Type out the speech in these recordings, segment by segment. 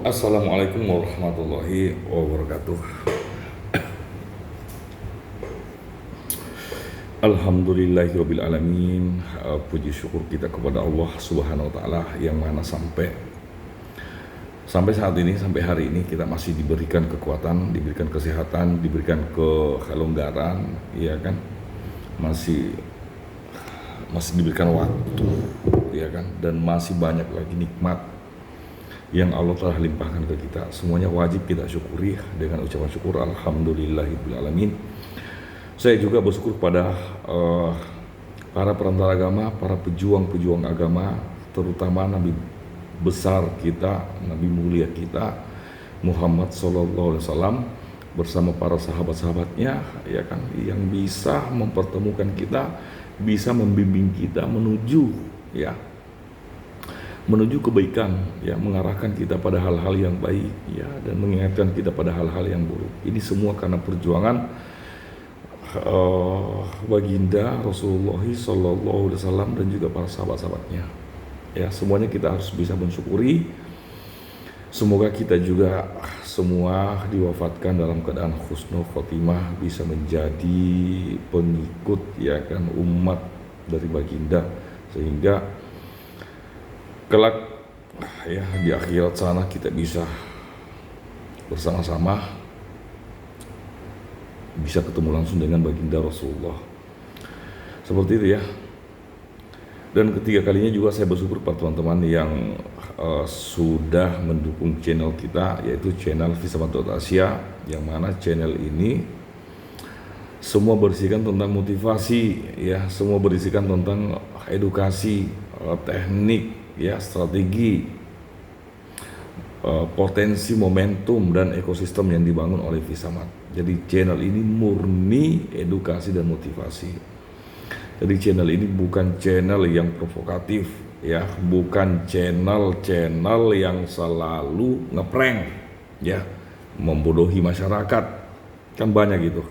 Assalamualaikum warahmatullahi wabarakatuh. Alhamdulillahirabbil alamin. Puji syukur kita kepada Allah Subhanahu wa taala yang mana sampai saat ini, sampai hari ini kita masih diberikan kekuatan, diberikan kesehatan, diberikan kelonggaran, ya kan? Masih diberikan waktu, ya kan? Dan masih banyak lagi nikmat yang Allah telah limpahkan ke kita. Semuanya wajib kita syukuri dengan ucapan syukur alhamdulillahirabbil alamin. Saya juga bersyukur kepada para perantara agama, para pejuang-pejuang agama, terutama Nabi besar kita, Nabi mulia kita Muhammad SAW bersama para sahabat-sahabatnya, ya kan, yang bisa mempertemukan kita, bisa membimbing kita menuju kebaikan, ya, mengarahkan kita pada hal-hal yang baik, ya, dan mengingatkan kita pada hal-hal yang buruk. Ini semua karena perjuangan baginda Rasulullah SAW dan juga para sahabat-sahabatnya. Ya, semuanya kita harus bisa mensyukuri. Semoga kita juga semua diwafatkan dalam keadaan husnul khotimah, bisa menjadi pengikut, ya kan, umat dari baginda, sehingga kelak, ya, di akhirat sana kita bisa bersama-sama, bisa ketemu langsung dengan baginda Rasulullah. Seperti itu, ya. Dan ketiga kalinya juga saya bersyukur pada teman-teman yang sudah mendukung channel kita, yaitu channel Visamat.Asia, yang mana channel ini semua berisikan tentang motivasi, ya, semua berisikan tentang edukasi, teknik, ya, strategi, potensi, momentum, dan ekosistem yang dibangun oleh Visamat. Jadi channel ini murni edukasi dan motivasi. Jadi channel ini bukan channel yang provokatif, ya, bukan channel yang selalu ngeprank, ya, membodohi masyarakat. Kan banyak gitu,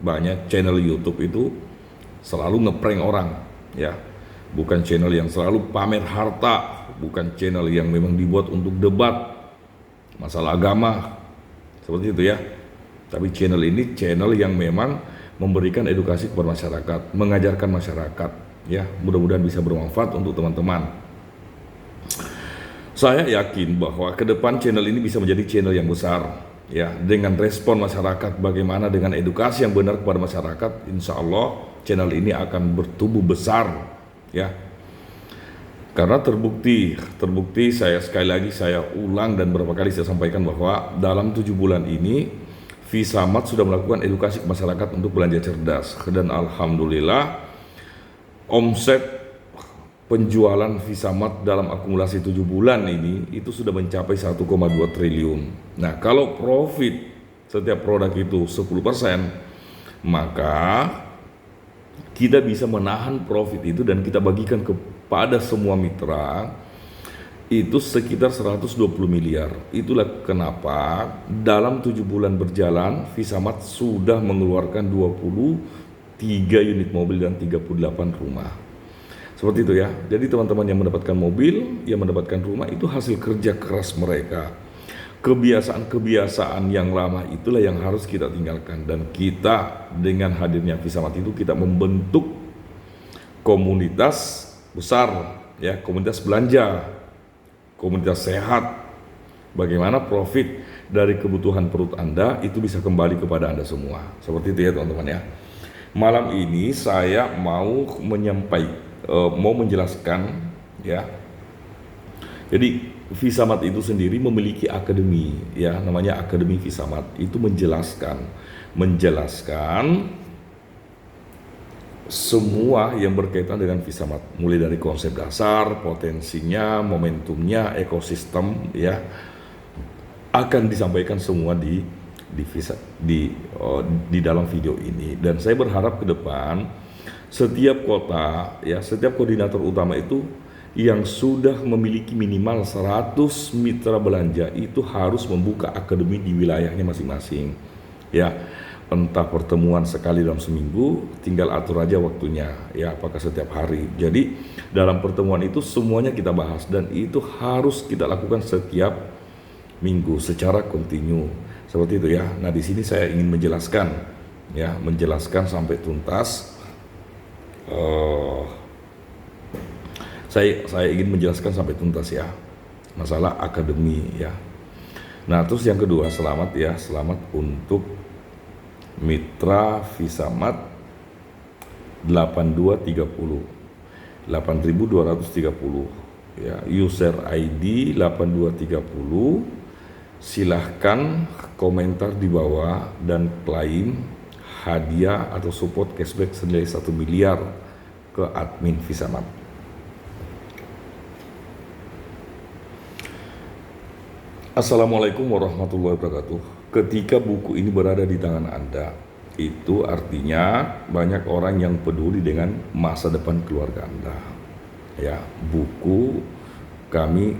banyak channel YouTube itu selalu ngeprank orang, ya. Bukan channel yang selalu pamer harta, bukan channel yang memang dibuat untuk debat masalah agama, seperti itu, ya. Tapi channel ini channel yang memang memberikan edukasi kepada masyarakat, mengajarkan masyarakat, ya. Mudah-mudahan bisa bermanfaat untuk teman-teman. Saya yakin bahwa ke depan channel ini bisa menjadi channel yang besar, ya, dengan respon masyarakat, bagaimana dengan edukasi yang benar kepada masyarakat. Insya Allah channel ini akan bertumbuh besar, ya, karena terbukti saya sekali lagi saya ulang dan berapa kali saya sampaikan bahwa dalam 7 bulan ini Visamat sudah melakukan edukasi ke masyarakat untuk belanja cerdas, dan alhamdulillah omset penjualan Visamat dalam akumulasi 7 bulan ini itu sudah mencapai 1,2 triliun. Nah, kalau profit setiap produk itu 10%, maka kita bisa menahan profit itu dan kita bagikan kepada semua mitra itu sekitar 120 miliar. Itulah kenapa dalam 7 bulan berjalan Visamat sudah mengeluarkan 23 unit mobil dan 38 rumah. Seperti itu, ya. Jadi teman-teman yang mendapatkan mobil, yang mendapatkan rumah, itu hasil kerja keras mereka. Kebiasaan yang lama itulah yang harus kita tinggalkan, dan kita dengan hadirnya Visamat itu kita membentuk komunitas besar, ya, komunitas belanja, komunitas sehat. Bagaimana profit dari kebutuhan perut Anda itu bisa kembali kepada Anda semua. Seperti itu, ya, teman-teman, ya. Malam ini saya mau menjelaskan, ya. Jadi Visamat itu sendiri memiliki akademi, ya, namanya Akademi Visamat. Itu menjelaskan semua yang berkaitan dengan Visamat, mulai dari konsep dasar, potensinya, momentumnya, ekosistem, ya, akan disampaikan semua di dalam video ini. Dan saya berharap ke depan setiap kota, ya, setiap koordinator utama itu yang sudah memiliki minimal 100 mitra belanja itu harus membuka akademi di wilayahnya masing-masing, ya. Entah pertemuan sekali dalam seminggu, tinggal atur aja waktunya, ya, apakah setiap hari. Jadi dalam pertemuan itu semuanya kita bahas, dan itu harus kita lakukan setiap minggu secara kontinu. Seperti itu ya. Nah, di sini saya ingin menjelaskan ya, menjelaskan sampai tuntas. Saya ingin menjelaskan sampai tuntas ya masalah akademi ya. Nah, terus yang kedua, selamat ya, selamat untuk Mitra Visamat 8230 ya, user ID 8230. Silahkan komentar di bawah dan klaim hadiah atau support cashback senilai 1 miliar ke admin Visamat. Assalamualaikum warahmatullahi wabarakatuh. Ketika buku ini berada di tangan Anda, itu artinya banyak orang yang peduli dengan masa depan keluarga Anda. Ya, buku kami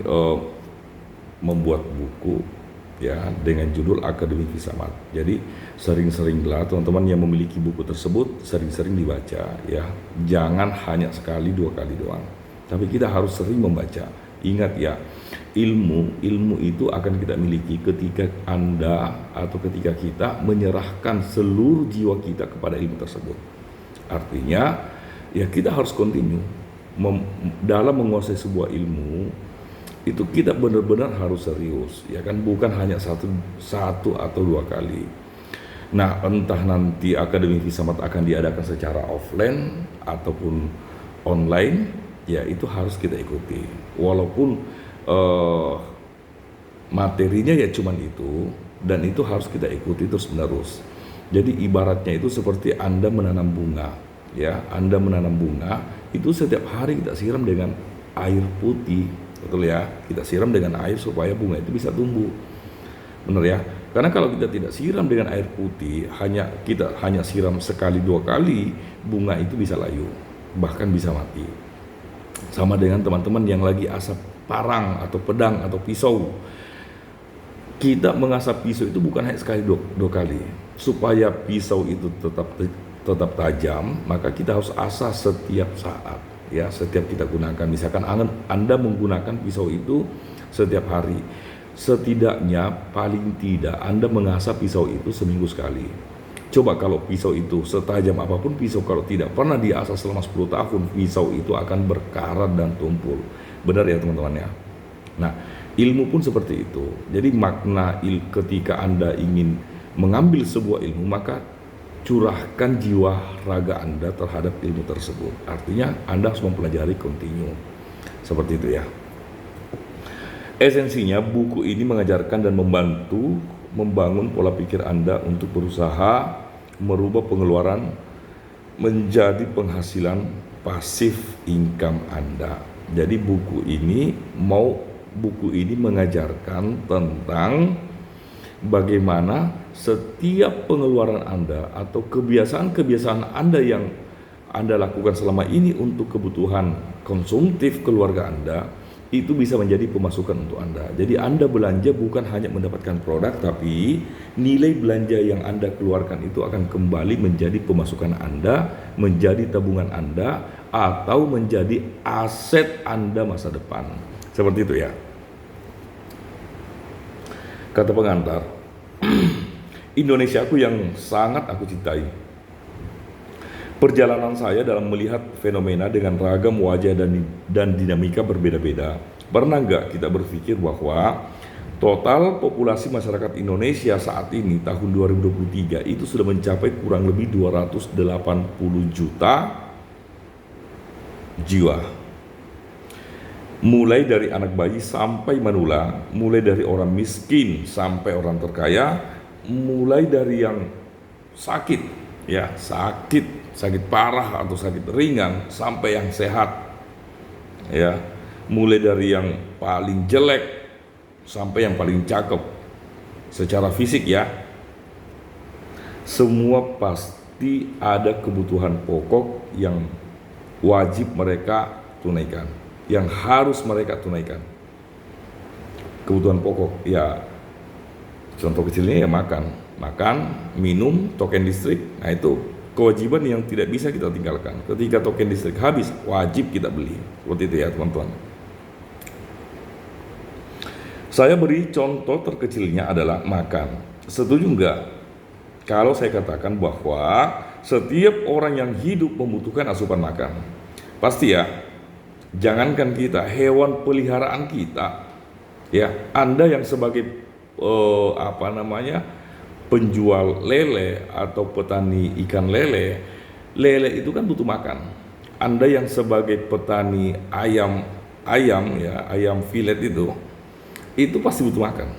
membuat buku ya dengan judul Akademi Visamat. Jadi sering-seringlah teman-teman yang memiliki buku tersebut sering-sering dibaca ya. Jangan hanya sekali dua kali doang. Tapi kita harus sering membaca. Ingat ya, ilmu itu akan kita miliki ketika Anda atau ketika kita menyerahkan seluruh jiwa kita kepada ilmu tersebut. Artinya ya kita harus continue dalam menguasai sebuah ilmu. Itu kita benar-benar harus serius ya kan, bukan hanya satu atau dua kali. Nah, entah nanti Akademi Visamat akan diadakan secara offline ataupun online, ya itu harus kita ikuti. Walaupun materinya ya cuman itu, dan itu harus kita ikuti terus menerus. Jadi ibaratnya itu seperti Anda menanam bunga ya. Anda menanam bunga itu setiap hari kita siram dengan air putih, betul ya, kita siram dengan air supaya bunga itu bisa tumbuh, benar ya. Karena kalau kita tidak siram dengan air putih, kita hanya siram sekali dua kali, bunga itu bisa layu, bahkan bisa mati. Sama dengan teman-teman yang lagi asap parang atau pedang atau pisau. Kita mengasap pisau itu bukan hanya sekali dua kali. Supaya pisau itu tetap tajam, maka kita harus asah setiap saat ya, setiap kita gunakan. Misalkan Anda menggunakan pisau itu setiap hari, setidaknya paling tidak Anda mengasah pisau itu seminggu sekali. Coba kalau pisau itu setajam apapun pisau, kalau tidak pernah diasah selama 10 tahun, pisau itu akan berkarat dan tumpul. Benar ya teman-teman ya. Nah, ilmu pun seperti itu. Jadi makna ketika Anda ingin mengambil sebuah ilmu, maka curahkan jiwa raga Anda terhadap ilmu tersebut. Artinya Anda harus mempelajari kontinu. Seperti itu ya. Esensinya buku ini mengajarkan dan membantu membangun pola pikir Anda untuk berusaha merubah pengeluaran menjadi penghasilan pasif income Anda. Jadi buku ini mengajarkan tentang bagaimana setiap pengeluaran Anda atau kebiasaan Anda yang Anda lakukan selama ini untuk kebutuhan konsumtif keluarga Anda, itu bisa menjadi pemasukan untuk Anda. Jadi Anda belanja bukan hanya mendapatkan produk, tapi nilai belanja yang Anda keluarkan itu akan kembali menjadi pemasukan Anda, menjadi tabungan Anda, atau menjadi aset Anda masa depan. Seperti itu ya. Kata pengantar, Indonesiaku yang sangat aku cintai. Perjalanan saya dalam melihat fenomena dengan ragam wajah dan dinamika berbeda-beda. Pernah nggak kita berpikir bahwa total populasi masyarakat Indonesia saat ini tahun 2023 itu sudah mencapai kurang lebih 280 juta jiwa. Mulai dari anak bayi sampai manula, mulai dari orang miskin sampai orang terkaya, mulai dari yang sakit parah atau sakit ringan sampai yang sehat ya, mulai dari yang paling jelek sampai yang paling cakep secara fisik ya. Semua pasti ada kebutuhan pokok yang wajib mereka tunaikan, yang harus mereka tunaikan. Kebutuhan pokok ya, contoh kecilnya ya makan, minum, token listrik. Nah itu kewajiban yang tidak bisa kita tinggalkan. Ketika token listrik habis, wajib kita beli. Seperti itu ya teman-teman. Saya beri contoh terkecilnya adalah makan. Setuju nggak kalau saya katakan bahwa setiap orang yang hidup membutuhkan asupan makan? Pasti ya, jangankan kita, hewan peliharaan kita, ya, Anda yang sebagai penjual lele atau petani ikan lele, lele itu kan butuh makan. Anda yang sebagai petani ayam ya, ayam filet itu pasti butuh makan,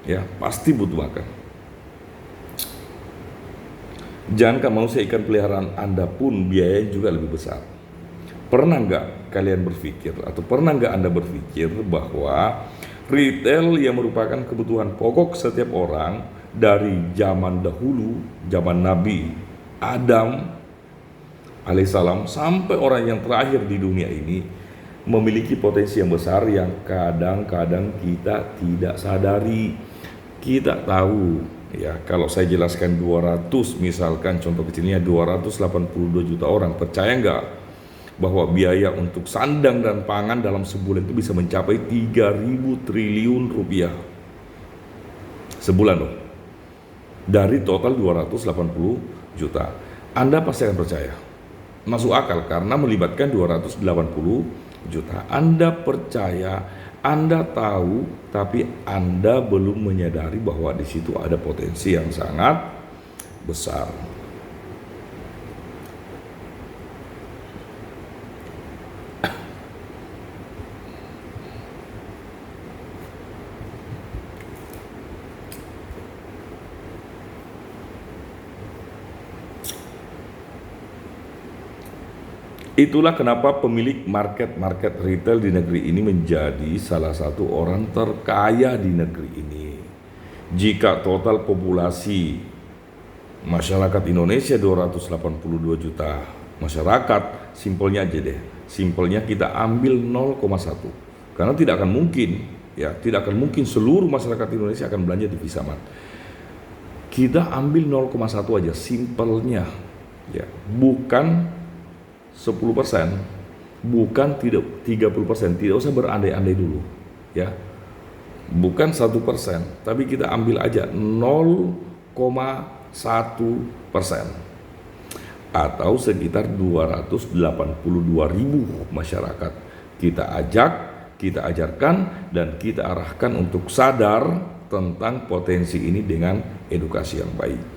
ya, pasti butuh makan. Jangankan manusia, ikan peliharaan Anda pun biayanya juga lebih besar. Pernah nggak kalian berpikir atau pernah nggak Anda berpikir bahwa retail yang merupakan kebutuhan pokok setiap orang dari zaman dahulu, zaman Nabi Adam alaihissalam sampai orang yang terakhir di dunia ini memiliki potensi yang besar yang kadang-kadang kita tidak sadari. Kita tahu ya, kalau saya jelaskan 200, misalkan contoh kecilnya 282 juta orang, percaya nggak bahwa biaya untuk sandang dan pangan dalam sebulan itu bisa mencapai 3.000 triliun rupiah sebulan loh, dari total 280 juta. Anda pasti akan percaya, masuk akal karena melibatkan 280 juta. Anda percaya, Anda tahu, tapi Anda belum menyadari bahwa di situ ada potensi yang sangat besar. Itulah kenapa pemilik market retail di negeri ini menjadi salah satu orang terkaya di negeri ini. Jika total populasi masyarakat Indonesia 282 juta masyarakat, simpelnya aja deh, simpelnya kita ambil 0,1. Karena tidak akan mungkin, ya, tidak akan mungkin seluruh masyarakat Indonesia akan belanja di Visamat. Kita ambil 0,1 aja, simpelnya, ya, bukan 10%, bukan 30%, tidak usah berandai-andai dulu, ya, bukan 1%, tapi kita ambil aja 0,1%, atau sekitar 282.000 masyarakat. Kita ajak, kita ajarkan, dan kita arahkan untuk sadar tentang potensi ini dengan edukasi yang baik.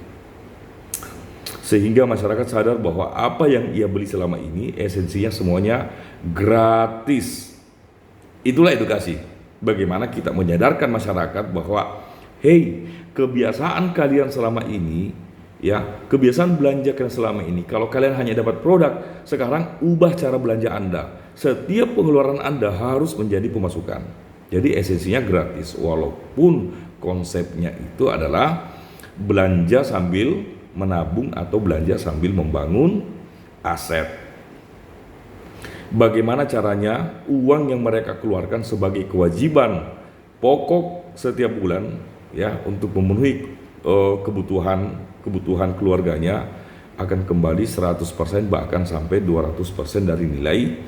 Sehingga masyarakat sadar bahwa apa yang ia beli selama ini esensinya semuanya gratis. Itulah edukasi. Bagaimana kita menyadarkan masyarakat bahwa hey, kebiasaan kalian selama ini, ya, kebiasaan belanja kalian selama ini, kalau kalian hanya dapat produk, sekarang ubah cara belanja Anda. Setiap pengeluaran Anda harus menjadi pemasukan. Jadi esensinya gratis, walaupun konsepnya itu adalah belanja sambil menabung atau belanja sambil membangun aset. Bagaimana caranya uang yang mereka keluarkan sebagai kewajiban pokok setiap bulan, ya, untuk memenuhi kebutuhan keluarganya akan kembali 100%, bahkan sampai 200% dari nilai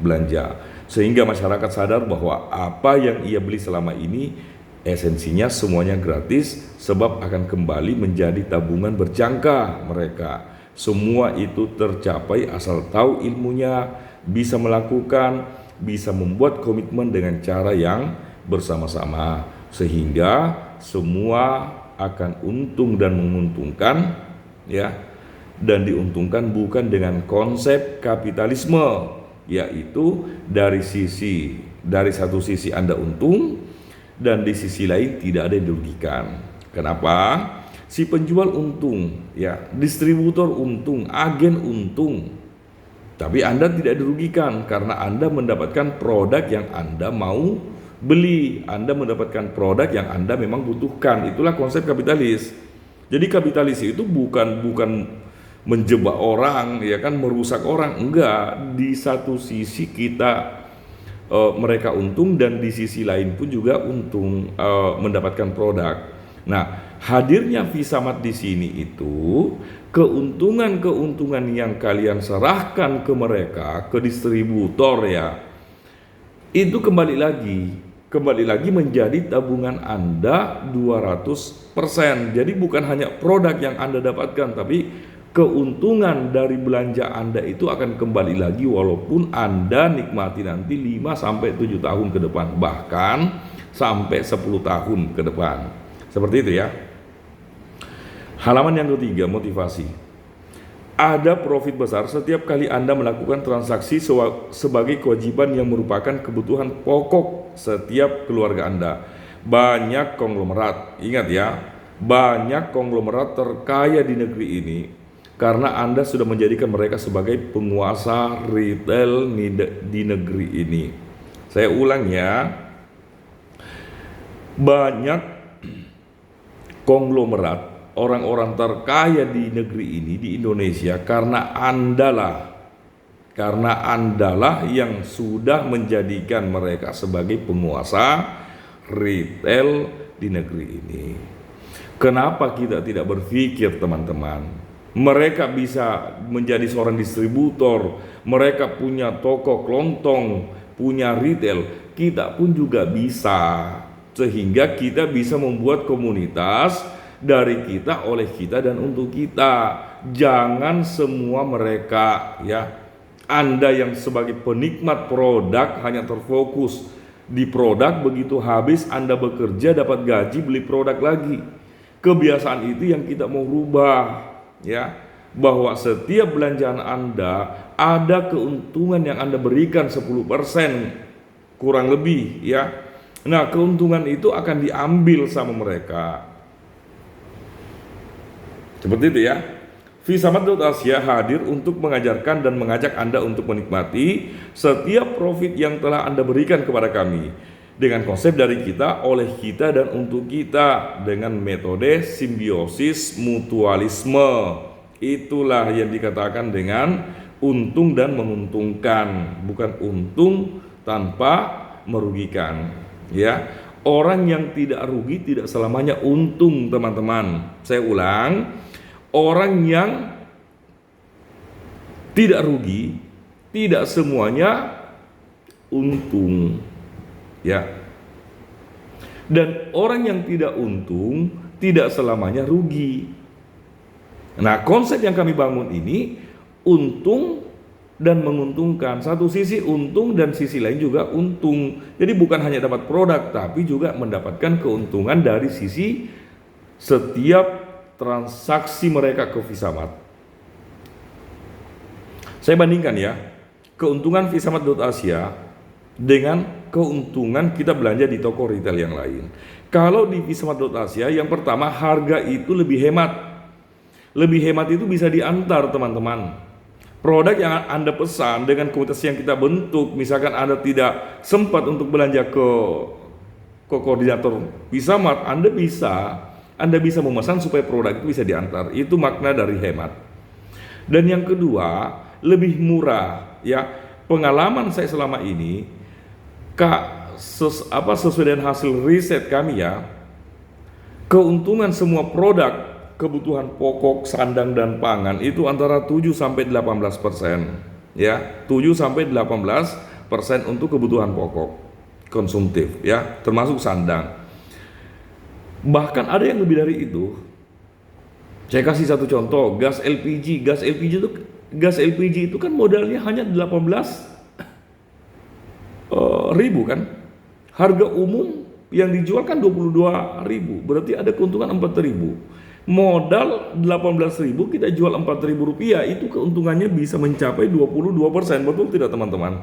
belanja. Sehingga masyarakat sadar bahwa apa yang ia beli selama ini esensinya semuanya gratis, sebab akan kembali menjadi tabungan berjangka mereka. Semua itu tercapai asal tahu ilmunya, bisa melakukan, bisa membuat komitmen dengan cara yang bersama-sama, sehingga semua akan untung dan menguntungkan, ya, dan diuntungkan bukan dengan konsep kapitalisme, yaitu dari satu sisi Anda untung, dan di sisi lain tidak ada yang dirugikan. Kenapa? Si penjual untung, ya, distributor untung, agen untung, tapi Anda tidak dirugikan karena Anda mendapatkan produk yang Anda mau beli, Anda mendapatkan produk yang Anda memang butuhkan. Itulah konsep kapitalis. Jadi kapitalis itu bukan menjebak orang, ya kan, merusak orang, enggak. Di satu sisi kita mereka untung, dan di sisi lain pun juga untung mendapatkan produk. Nah, hadirnya Visamat di sini itu keuntungan yang kalian serahkan ke mereka, ke distributor, ya, itu kembali lagi kembali lagi menjadi tabungan Anda 200%. Jadi bukan hanya produk yang Anda dapatkan, tapi keuntungan dari belanja Anda itu akan kembali lagi walaupun Anda nikmati nanti 5-7 tahun ke depan, bahkan sampai 10 tahun ke depan. Seperti itu ya. Halaman yang ketiga, motivasi. Ada profit besar setiap kali Anda melakukan transaksi sebagai kewajiban yang merupakan kebutuhan pokok setiap keluarga Anda. Banyak konglomerat, ingat ya, banyak konglomerat terkaya di negeri ini karena Anda sudah menjadikan mereka sebagai penguasa retail di negeri ini. Saya ulang ya, banyak konglomerat, orang-orang terkaya di negeri ini, di Indonesia, karena Andalah yang sudah menjadikan mereka sebagai penguasa retail di negeri ini. Kenapa kita tidak berpikir, teman-teman? Mereka bisa menjadi seorang distributor, mereka punya toko kelontong, punya retail, kita pun juga bisa. Sehingga kita bisa membuat komunitas dari kita, oleh kita, dan untuk kita. Jangan semua mereka ya, Anda yang sebagai penikmat produk hanya terfokus di produk, begitu habis Anda bekerja dapat gaji beli produk lagi. Kebiasaan itu yang kita mau rubah ya, bahwa setiap belanjaan Anda ada keuntungan yang Anda berikan 10% kurang lebih ya. Nah, keuntungan itu akan diambil sama mereka. Seperti itu ya. Visamat.Asia hadir untuk mengajarkan dan mengajak Anda untuk menikmati setiap profit yang telah Anda berikan kepada kami dengan konsep dari kita, oleh kita, dan untuk kita dengan metode simbiosis mutualisme. Itulah yang dikatakan dengan untung dan menguntungkan, bukan untung tanpa merugikan ya. Orang yang tidak rugi tidak selamanya untung, teman-teman. Saya ulang, orang yang tidak rugi tidak semuanya untung ya. Dan orang yang tidak untung tidak selamanya rugi. Nah, konsep yang kami bangun ini untung dan menguntungkan. Satu sisi untung dan sisi lain juga untung. Jadi bukan hanya dapat produk, tapi juga mendapatkan keuntungan dari sisi setiap transaksi mereka ke Visamat. Saya bandingkan ya, keuntungan Visamat.Asia dengan keuntungan kita belanja di toko retail yang lain. Kalau di Visamat.Asia, yang pertama harga itu lebih hemat. Lebih hemat itu bisa diantar, teman-teman. Produk yang Anda pesan dengan komunitas yang kita bentuk, misalkan Anda tidak sempat untuk belanja ke koordinator Visamat, Anda bisa memesan supaya produk itu bisa diantar. Itu makna dari hemat. Dan yang kedua, lebih murah ya. Pengalaman saya selama ini, sesuai dengan hasil riset kami ya, keuntungan semua produk kebutuhan pokok, sandang, dan pangan itu antara 7-18% ya. 7-18% untuk kebutuhan pokok konsumtif ya, termasuk sandang. Bahkan ada yang lebih dari itu. Saya kasih satu contoh, gas LPG. Gas LPG itu kan modalnya hanya 18.000 kan. Harga umum yang dijual kan 22.000. Berarti ada keuntungan 4.000. Modal 18.000, kita jual 4.000 rupiah, itu keuntungannya bisa mencapai 22%. Betul tidak, teman-teman?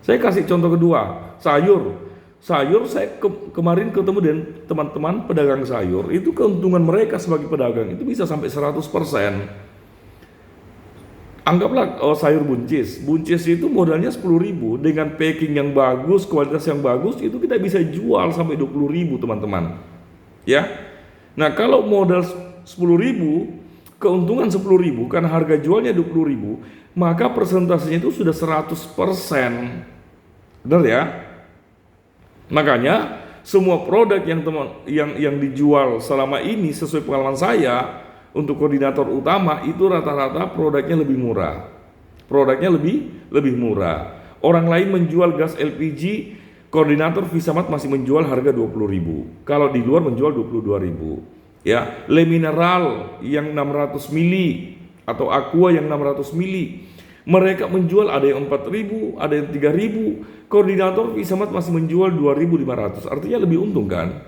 Saya kasih contoh kedua, sayur saya kemarin ketemu dengan teman-teman pedagang sayur, itu keuntungan mereka sebagai pedagang itu bisa sampai 100%. Anggaplah sayur buncis itu modalnya 10.000, dengan packing yang bagus, kualitas yang bagus, itu kita bisa jual sampai 20.000, teman-teman ya. Nah, kalau modal 10.000, keuntungan 10.000 karena harga jualnya 20.000, maka persentasenya itu sudah 100%. Benar ya? Makanya semua produk yang dijual selama ini sesuai pengalaman saya untuk koordinator utama itu rata-rata produknya lebih murah. Orang lain menjual gas LPG Koordinator Visamat masih menjual harga 20.000. Kalau di luar menjual 22.000. Ya, Le Mineral yang 600 mili atau Aqua yang 600 mili. Mereka menjual ada yang 4.000, ada yang 3.000. Koordinator Visamat masih menjual 2.500. Artinya lebih untung kan?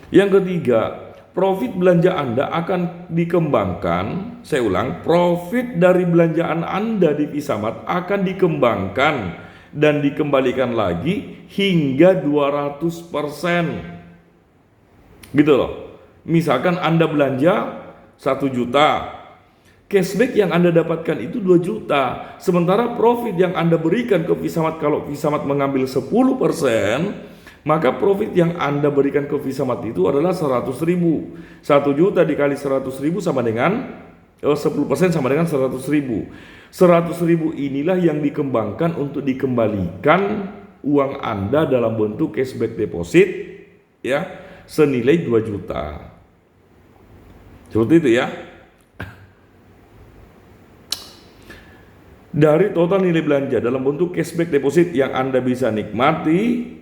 Yang ketiga, profit belanja Anda akan dikembangkan. Saya ulang, profit dari belanjaan Anda di Visamat akan dikembangkan dan dikembalikan lagi hingga 200%. Gitu loh. Misalkan Anda belanja 1 juta, cashback yang Anda dapatkan itu 2 juta. Sementara profit yang Anda berikan ke Visamat, kalau Visamat mengambil 10%, maka profit yang Anda berikan ke Visamat itu adalah 100.000. 1 juta dikali 100.000 sama dengan 10% sama dengan 100.000. 100.000 inilah yang dikembangkan untuk dikembalikan uang Anda dalam bentuk cashback deposit, ya, senilai 2 juta. Seperti itu ya. Dari total nilai belanja dalam bentuk cashback deposit yang Anda bisa nikmati,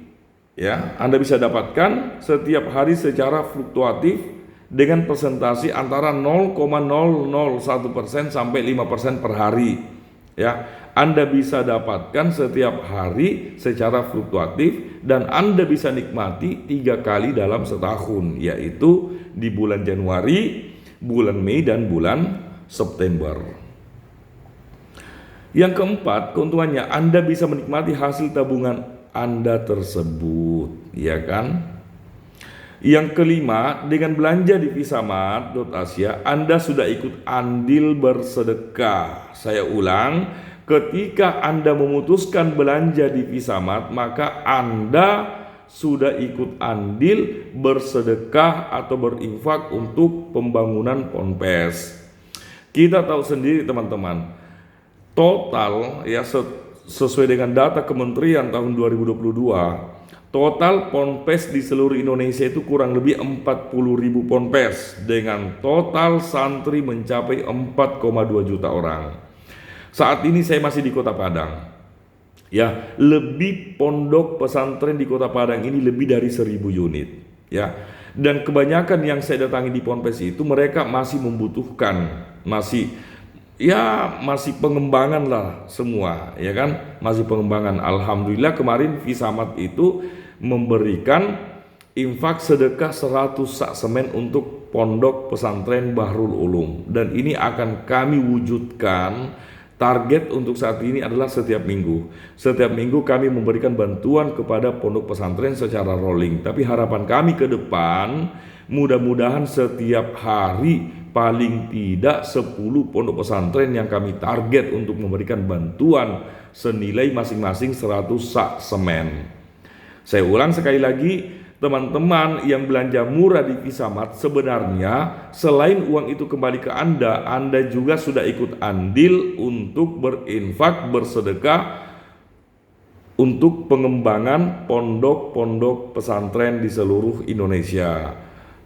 ya, Anda bisa dapatkan setiap hari secara fluktuatif dengan persentase antara 0,001% sampai 5% per hari. Ya, Anda bisa dapatkan setiap hari secara fluktuatif dan Anda bisa nikmati 3 kali dalam setahun, yaitu di bulan Januari, bulan Mei, dan bulan September. Yang keempat, keuntungannya Anda bisa menikmati hasil tabungan Anda tersebut, ya kan? Yang kelima, dengan belanja di Visamat.Asia, Anda sudah ikut andil bersedekah. Saya ulang, ketika Anda memutuskan belanja di Visamat, maka Anda sudah ikut andil bersedekah atau berinfak untuk pembangunan ponpes. Kita tahu sendiri teman-teman, total ya sesuai dengan data Kementerian tahun 2022, total ponpes di seluruh Indonesia itu kurang lebih 40.000 ponpes dengan total santri mencapai 4,2 juta orang. Saat ini saya masih di Kota Padang. Ya, lebih pondok pesantren di Kota Padang ini lebih dari 1.000 unit. Ya, dan kebanyakan yang saya datangi di ponpes itu mereka masih membutuhkan, masih pengembangan lah semua, ya kan, masih pengembangan. Alhamdulillah kemarin Visamat itu memberikan infak sedekah 100 sak semen untuk pondok pesantren Bahrul Ulum, dan ini akan kami wujudkan. Target untuk saat ini adalah setiap minggu kami memberikan bantuan kepada pondok pesantren secara rolling, tapi harapan kami ke depan mudah-mudahan setiap hari paling tidak 10 pondok pesantren yang kami target untuk memberikan bantuan senilai masing-masing 100 sak semen. Saya ulang sekali lagi, teman-teman yang belanja murah di Visamat, sebenarnya selain uang itu kembali ke Anda, Anda juga sudah ikut andil untuk berinfak, bersedekah untuk pengembangan pondok-pondok pesantren di seluruh Indonesia,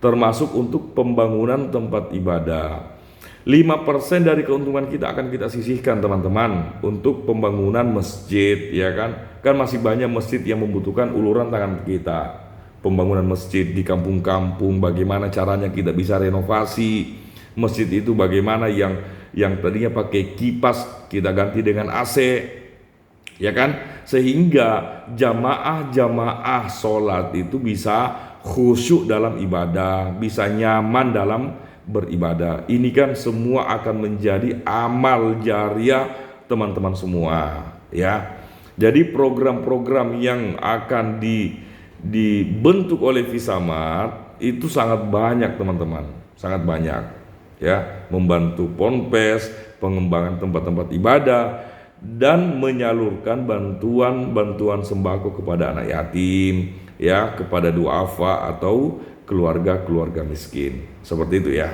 termasuk untuk pembangunan tempat ibadah. 5% dari keuntungan kita akan kita sisihkan teman-teman untuk pembangunan masjid, ya kan? Kan masih banyak masjid yang membutuhkan uluran tangan kita. Pembangunan masjid di kampung-kampung, bagaimana caranya kita bisa renovasi masjid itu, bagaimana yang tadinya pakai kipas kita ganti dengan AC, ya kan? Sehingga jamaah sholat itu bisa khusyuk dalam ibadah, bisa nyaman dalam beribadah. Ini kan semua akan menjadi amal jariah teman-teman semua, ya. Jadi program-program yang akan dibentuk oleh Visamat itu sangat banyak teman-teman, sangat banyak, ya, membantu ponpes, pengembangan tempat-tempat ibadah, dan menyalurkan bantuan sembako kepada anak yatim, ya, kepada duafa atau keluarga-keluarga miskin. Seperti itu ya.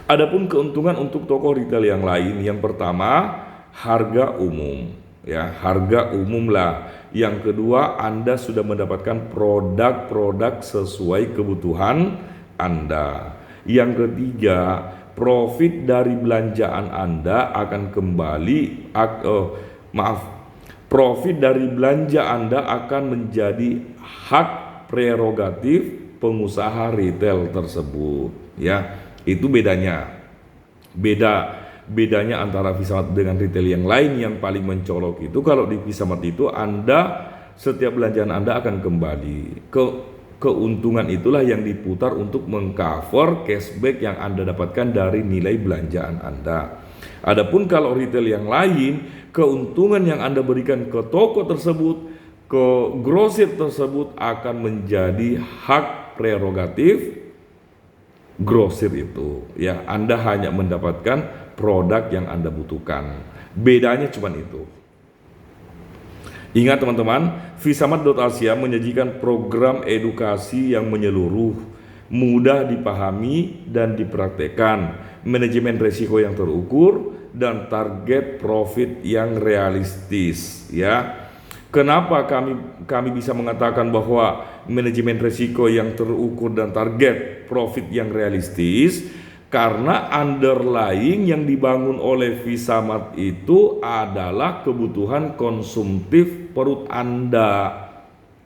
Adapun keuntungan untuk toko retail yang lain, yang pertama harga umum, ya, harga umum lah. Yang kedua, Anda sudah mendapatkan produk-produk sesuai kebutuhan Anda. Yang ketiga, profit dari belanjaan Anda akan kembali, Profit dari belanja Anda akan menjadi hak prerogatif pengusaha retail tersebut. Ya, itu bedanya. Bedanya antara Visamat dengan retail yang lain yang paling mencolok itu, kalau di Visamat itu Anda setiap belanjaan Anda akan kembali. Keuntungan itulah yang diputar untuk mengcover cashback yang Anda dapatkan dari nilai belanjaan Anda. Adapun kalau retail yang lain, keuntungan yang Anda berikan ke toko tersebut, ke grosir tersebut akan menjadi hak prerogatif grosir itu. Ya, Anda hanya mendapatkan produk yang Anda butuhkan. Bedanya cuma itu. Ingat teman-teman, Visamat.Asia menyajikan program edukasi yang menyeluruh, mudah dipahami dan dipraktekkan, manajemen risiko yang terukur, dan target profit yang realistis. Ya, kenapa kami bisa mengatakan bahwa manajemen risiko yang terukur dan target profit yang realistis? Karena underlying yang dibangun oleh Visamat itu adalah kebutuhan konsumtif perut Anda.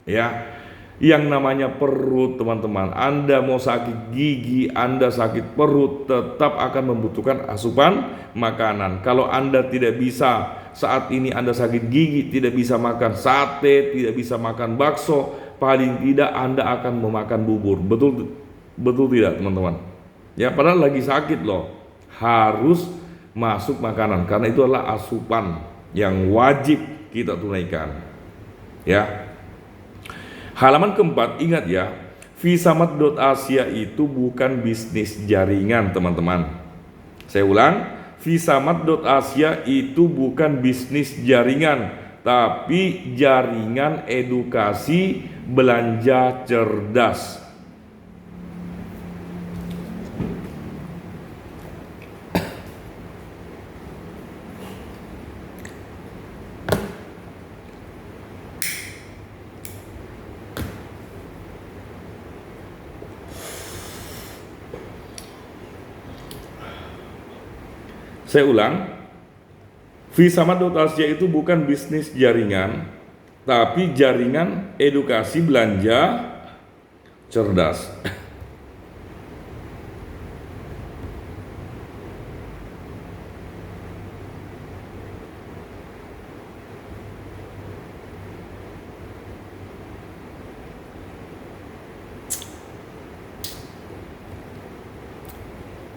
Ya, yang namanya perut teman-teman, Anda mau sakit gigi, Anda sakit perut, tetap akan membutuhkan asupan makanan. Kalau Anda tidak bisa, saat ini Anda sakit gigi, tidak bisa makan sate, tidak bisa makan bakso, paling tidak Anda akan memakan bubur. Betul tidak teman-teman? Ya, padahal lagi sakit loh, harus masuk makanan karena itu adalah asupan yang wajib kita tunaikan. Ya. Halaman keempat, ingat ya, Visamat.Asia itu bukan bisnis jaringan teman-teman. Saya ulang, Visamat.Asia itu bukan bisnis jaringan, tapi jaringan edukasi belanja cerdas. Saya ulang, Visamat.Asia itu bukan bisnis jaringan, tapi jaringan edukasi belanja cerdas.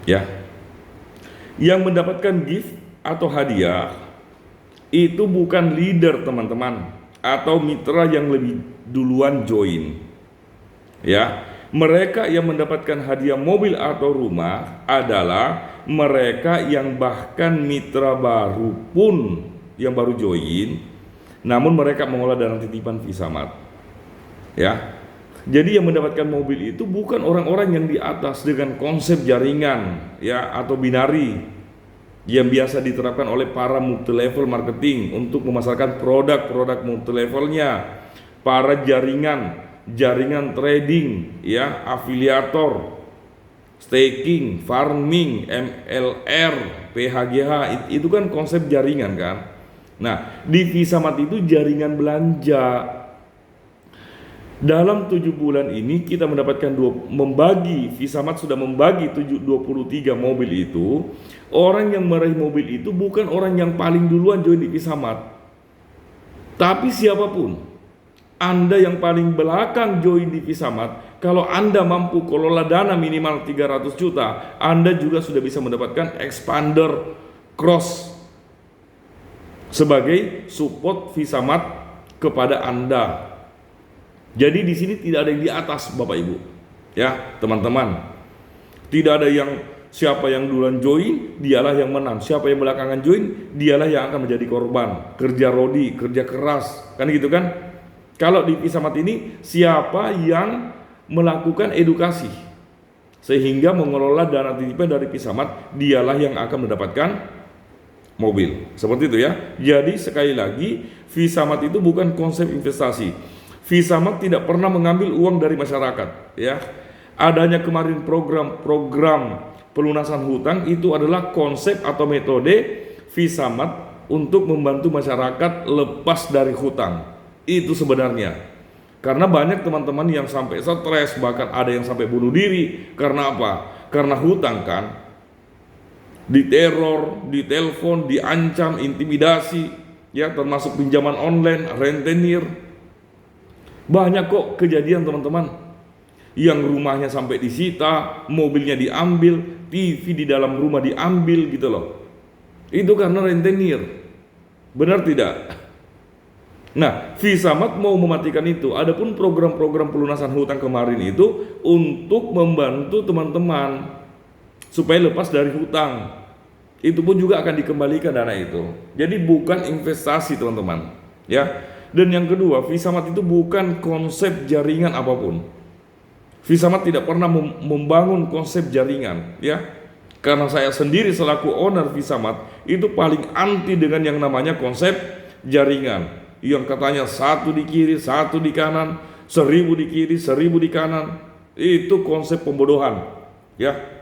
Ya. Yang mendapatkan gift atau hadiah itu bukan leader teman-teman, atau mitra yang lebih duluan join. Ya, mereka yang mendapatkan hadiah mobil atau rumah adalah mereka yang bahkan mitra baru pun yang baru join, namun mereka mengolah dana titipan Visamat. Ya. Jadi yang mendapatkan mobil itu bukan orang-orang yang di atas dengan konsep jaringan ya atau binari yang biasa diterapkan oleh para multi-level marketing untuk memasarkan produk-produk multi-levelnya, para jaringan trading ya, afiliator, staking, farming, MLR, PHGH, itu kan konsep jaringan kan. Nah, di Visamat itu jaringan belanja. Dalam 7 bulan ini kita mendapatkan Visamat sudah membagi 23 mobil itu. Orang yang meraih mobil itu bukan orang yang paling duluan join di Visamat, tapi siapapun. Anda yang paling belakang join di Visamat, kalau Anda mampu kelola dana minimal 300 juta, Anda juga sudah bisa mendapatkan expander cross sebagai support Visamat kepada Anda. Jadi di sini tidak ada yang di atas Bapak Ibu. Ya, teman-teman. Tidak ada yang siapa yang duluan join, dialah yang menang. Siapa yang belakangan join, dialah yang akan menjadi korban. Kerja rodi, kerja keras. Kan gitu kan? Kalau di Visamat ini, siapa yang melakukan edukasi sehingga mengelola dana titipan dari Visamat, dialah yang akan mendapatkan mobil. Seperti itu ya. Jadi sekali lagi, Visamat itu bukan konsep investasi. Visamat tidak pernah mengambil uang dari masyarakat, ya. Adanya kemarin program pelunasan hutang itu adalah konsep atau metode Visamat untuk membantu masyarakat lepas dari hutang. Itu sebenarnya. Karena banyak teman-teman yang sampai stres, bahkan ada yang sampai bunuh diri. Karena apa? Karena hutang kan. Diteror, ditelepon, diancam, intimidasi, ya, termasuk pinjaman online, rentenir. Banyak kok kejadian teman-teman, yang rumahnya sampai disita, mobilnya diambil, TV di dalam rumah diambil gitu loh. Itu karena rentenir. Benar tidak? Nah, Visamat mau mematikan itu. Adapun program-program pelunasan hutang kemarin itu untuk membantu teman-teman supaya lepas dari hutang. Itu pun juga akan dikembalikan dana itu. Jadi bukan investasi teman-teman, ya. Dan yang kedua, Visamat itu bukan konsep jaringan apapun. Visamat tidak pernah membangun konsep jaringan, ya. Karena saya sendiri selaku owner Visamat itu paling anti dengan yang namanya konsep jaringan. Yang katanya satu di kiri, satu di kanan, 1000 di kiri, 1000 di kanan. Itu konsep pembodohan, ya.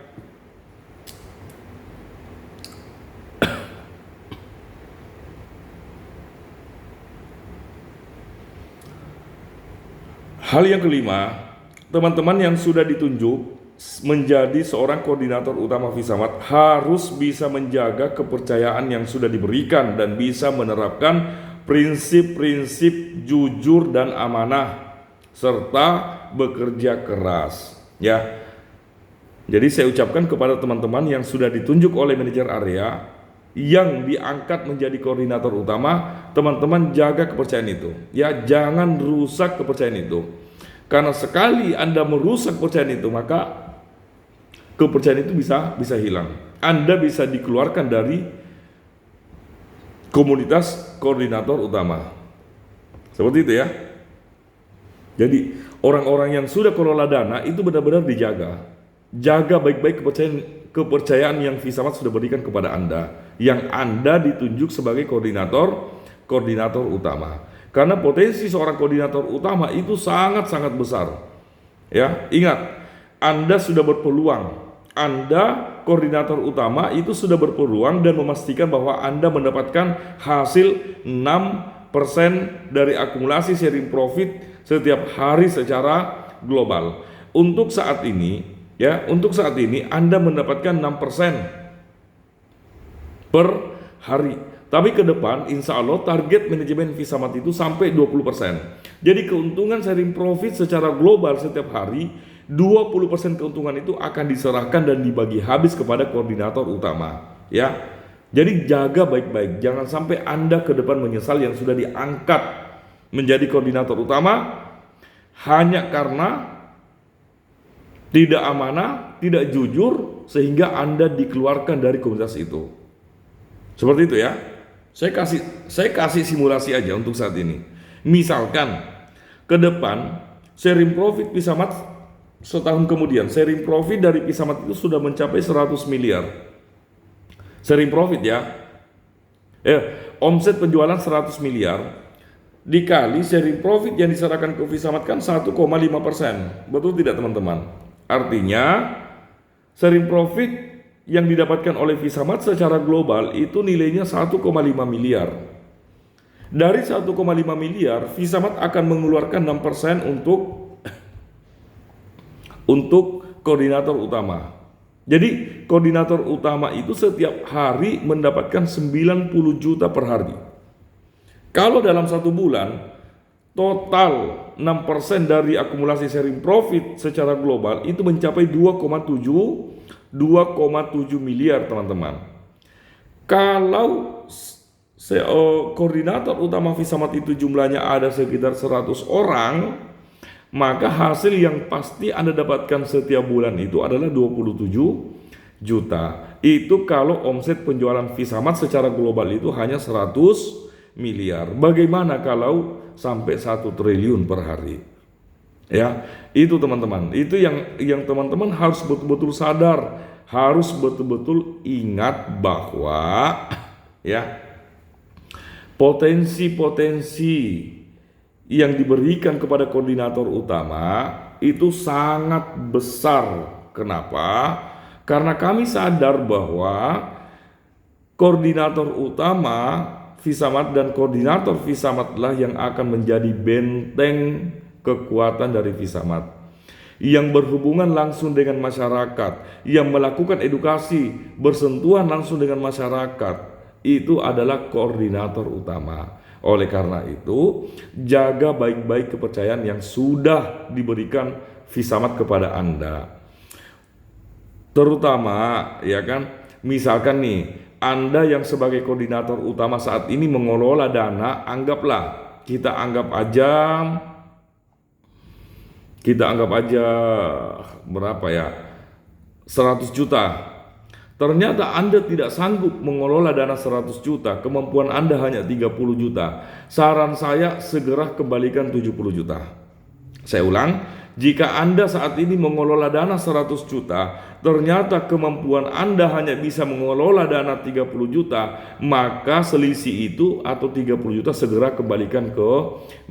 Hal yang kelima, teman-teman yang sudah ditunjuk menjadi seorang koordinator utama Visamat harus bisa menjaga kepercayaan yang sudah diberikan dan bisa menerapkan prinsip-prinsip jujur dan amanah serta bekerja keras, ya. Jadi saya ucapkan kepada teman-teman yang sudah ditunjuk oleh manajer area yang diangkat menjadi koordinator utama, teman-teman jaga kepercayaan itu, ya. Jangan rusak kepercayaan itu, karena sekali Anda merusak kepercayaan itu, maka kepercayaan itu bisa hilang. Anda bisa dikeluarkan dari komunitas koordinator utama, seperti itu, ya. Jadi orang-orang yang sudah kelola dana itu benar-benar dijaga. Jaga baik-baik kepercayaan yang Visamat sudah berikan kepada Anda, yang Anda ditunjuk sebagai koordinator utama. Karena potensi seorang koordinator utama itu sangat-sangat besar. Ya, ingat, Anda sudah berpeluang. Anda koordinator utama itu sudah berpeluang dan memastikan bahwa Anda mendapatkan hasil 6% dari akumulasi sharing profit setiap hari secara global. Untuk saat ini, ya, untuk saat ini Anda mendapatkan 6% per hari. Tapi ke depan insya Allah target manajemen Visamat itu sampai 20%. Jadi keuntungan sharing profit secara global setiap hari, 20% keuntungan itu akan diserahkan dan dibagi habis kepada koordinator utama, ya. Jadi jaga baik-baik, jangan sampai Anda ke depan menyesal yang sudah diangkat menjadi koordinator utama hanya karena tidak amanah, tidak jujur, sehingga Anda dikeluarkan dari komunitas itu. Seperti itu, ya. Saya kasih simulasi aja untuk saat ini. Misalkan ke depan sharing profit Visamat setahun kemudian, sharing profit dari Visamat itu sudah mencapai 100 miliar. Sharing profit, ya. Omset penjualan 100 miliar dikali sharing profit yang diserahkan ke Visamat kan 1,5%. Betul tidak, teman-teman? Artinya sharing profit yang didapatkan oleh Visamat secara global itu nilainya 1,5 miliar. Dari 1,5 miliar, Visamat akan mengeluarkan 6% untuk koordinator utama. Jadi koordinator utama itu setiap hari mendapatkan 90 juta per hari. Kalau dalam satu bulan total 6% dari akumulasi sharing profit secara global itu mencapai 2,7 miliar, teman-teman. Kalau koordinator utama Visamat itu jumlahnya ada sekitar 100 orang, maka hasil yang pasti Anda dapatkan setiap bulan itu adalah 27 juta. Itu kalau omset penjualan Visamat secara global itu hanya 100 miliar. Bagaimana kalau sampai 1 triliun per hari? Ya, itu teman-teman. Itu yang teman-teman harus betul-betul sadar, harus betul-betul ingat bahwa ya, potensi-potensi yang diberikan kepada koordinator utama itu sangat besar. Kenapa? Karena kami sadar bahwa koordinator utama Visamat dan koordinator Visamatlah yang akan menjadi benteng kekuatan dari Visamat, yang berhubungan langsung dengan masyarakat, yang melakukan edukasi, bersentuhan langsung dengan masyarakat. Itu adalah koordinator utama. Oleh karena itu, jaga baik-baik kepercayaan yang sudah diberikan Visamat kepada Anda. Terutama, ya kan, misalkan nih, Anda yang sebagai koordinator utama saat ini mengelola dana, kita anggap aja berapa ya, 100 juta. Ternyata Anda tidak sanggup mengelola dana 100 juta, kemampuan Anda hanya 30 juta. Saran saya, segera kembalikan 70 juta. Saya ulang, jika Anda saat ini mengelola dana 100 juta, ternyata kemampuan Anda hanya bisa mengelola dana 30 juta, maka selisih itu atau 30 juta segera kembalikan ke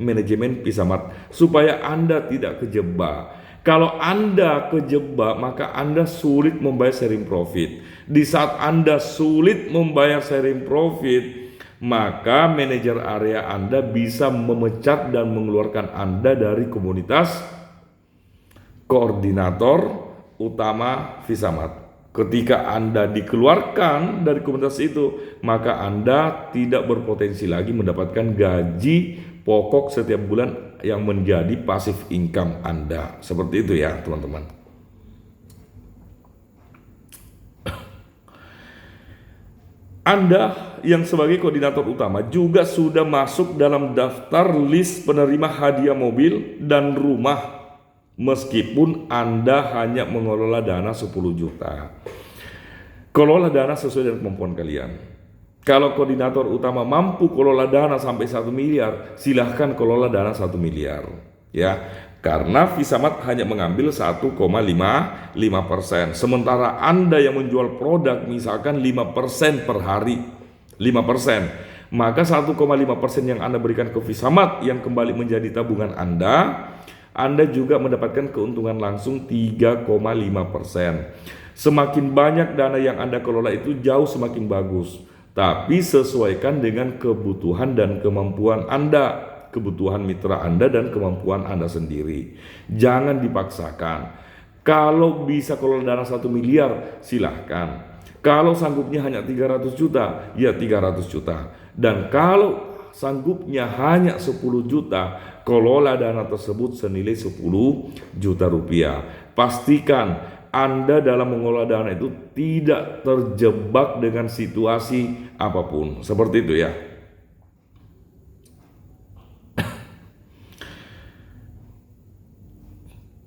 manajemen Visamat supaya Anda tidak kejebak. Kalau Anda kejebak, maka Anda sulit membayar sharing profit. Di saat Anda sulit membayar sharing profit, maka manajer area Anda bisa memecat dan mengeluarkan Anda dari komunitas koordinator utama Visamat. Ketika Anda dikeluarkan dari komunitas itu, maka Anda tidak berpotensi lagi mendapatkan gaji pokok setiap bulan yang menjadi pasif income Anda. Seperti itu ya, teman-teman. Anda yang sebagai koordinator utama juga sudah masuk dalam daftar list penerima hadiah mobil dan rumah, meskipun Anda hanya mengelola dana 10 juta. Kelola dana sesuai dengan kemampuan kalian. Kalau koordinator utama mampu kelola dana sampai 1 miliar, silahkan kelola dana 1 miliar. Ya, karena Visamat hanya mengambil 1,5%. Sementara Anda yang menjual produk misalkan 5% per hari, 5%. Maka 1,5% yang Anda berikan ke Visamat yang kembali menjadi tabungan Anda juga mendapatkan keuntungan langsung 3,5%. Semakin banyak dana yang Anda kelola itu jauh semakin bagus. Tapi sesuaikan dengan kebutuhan dan kemampuan Anda, kebutuhan mitra Anda dan kemampuan Anda sendiri. Jangan dipaksakan. Kalau bisa kelola dana 1 miliar, silahkan. Kalau sanggupnya hanya 300 juta, ya 300 juta. Dan kalau sanggupnya hanya 10 juta, kelola dana tersebut senilai 10 juta rupiah. Pastikan Anda dalam mengelola dana itu tidak terjebak dengan situasi apapun. Seperti itu ya.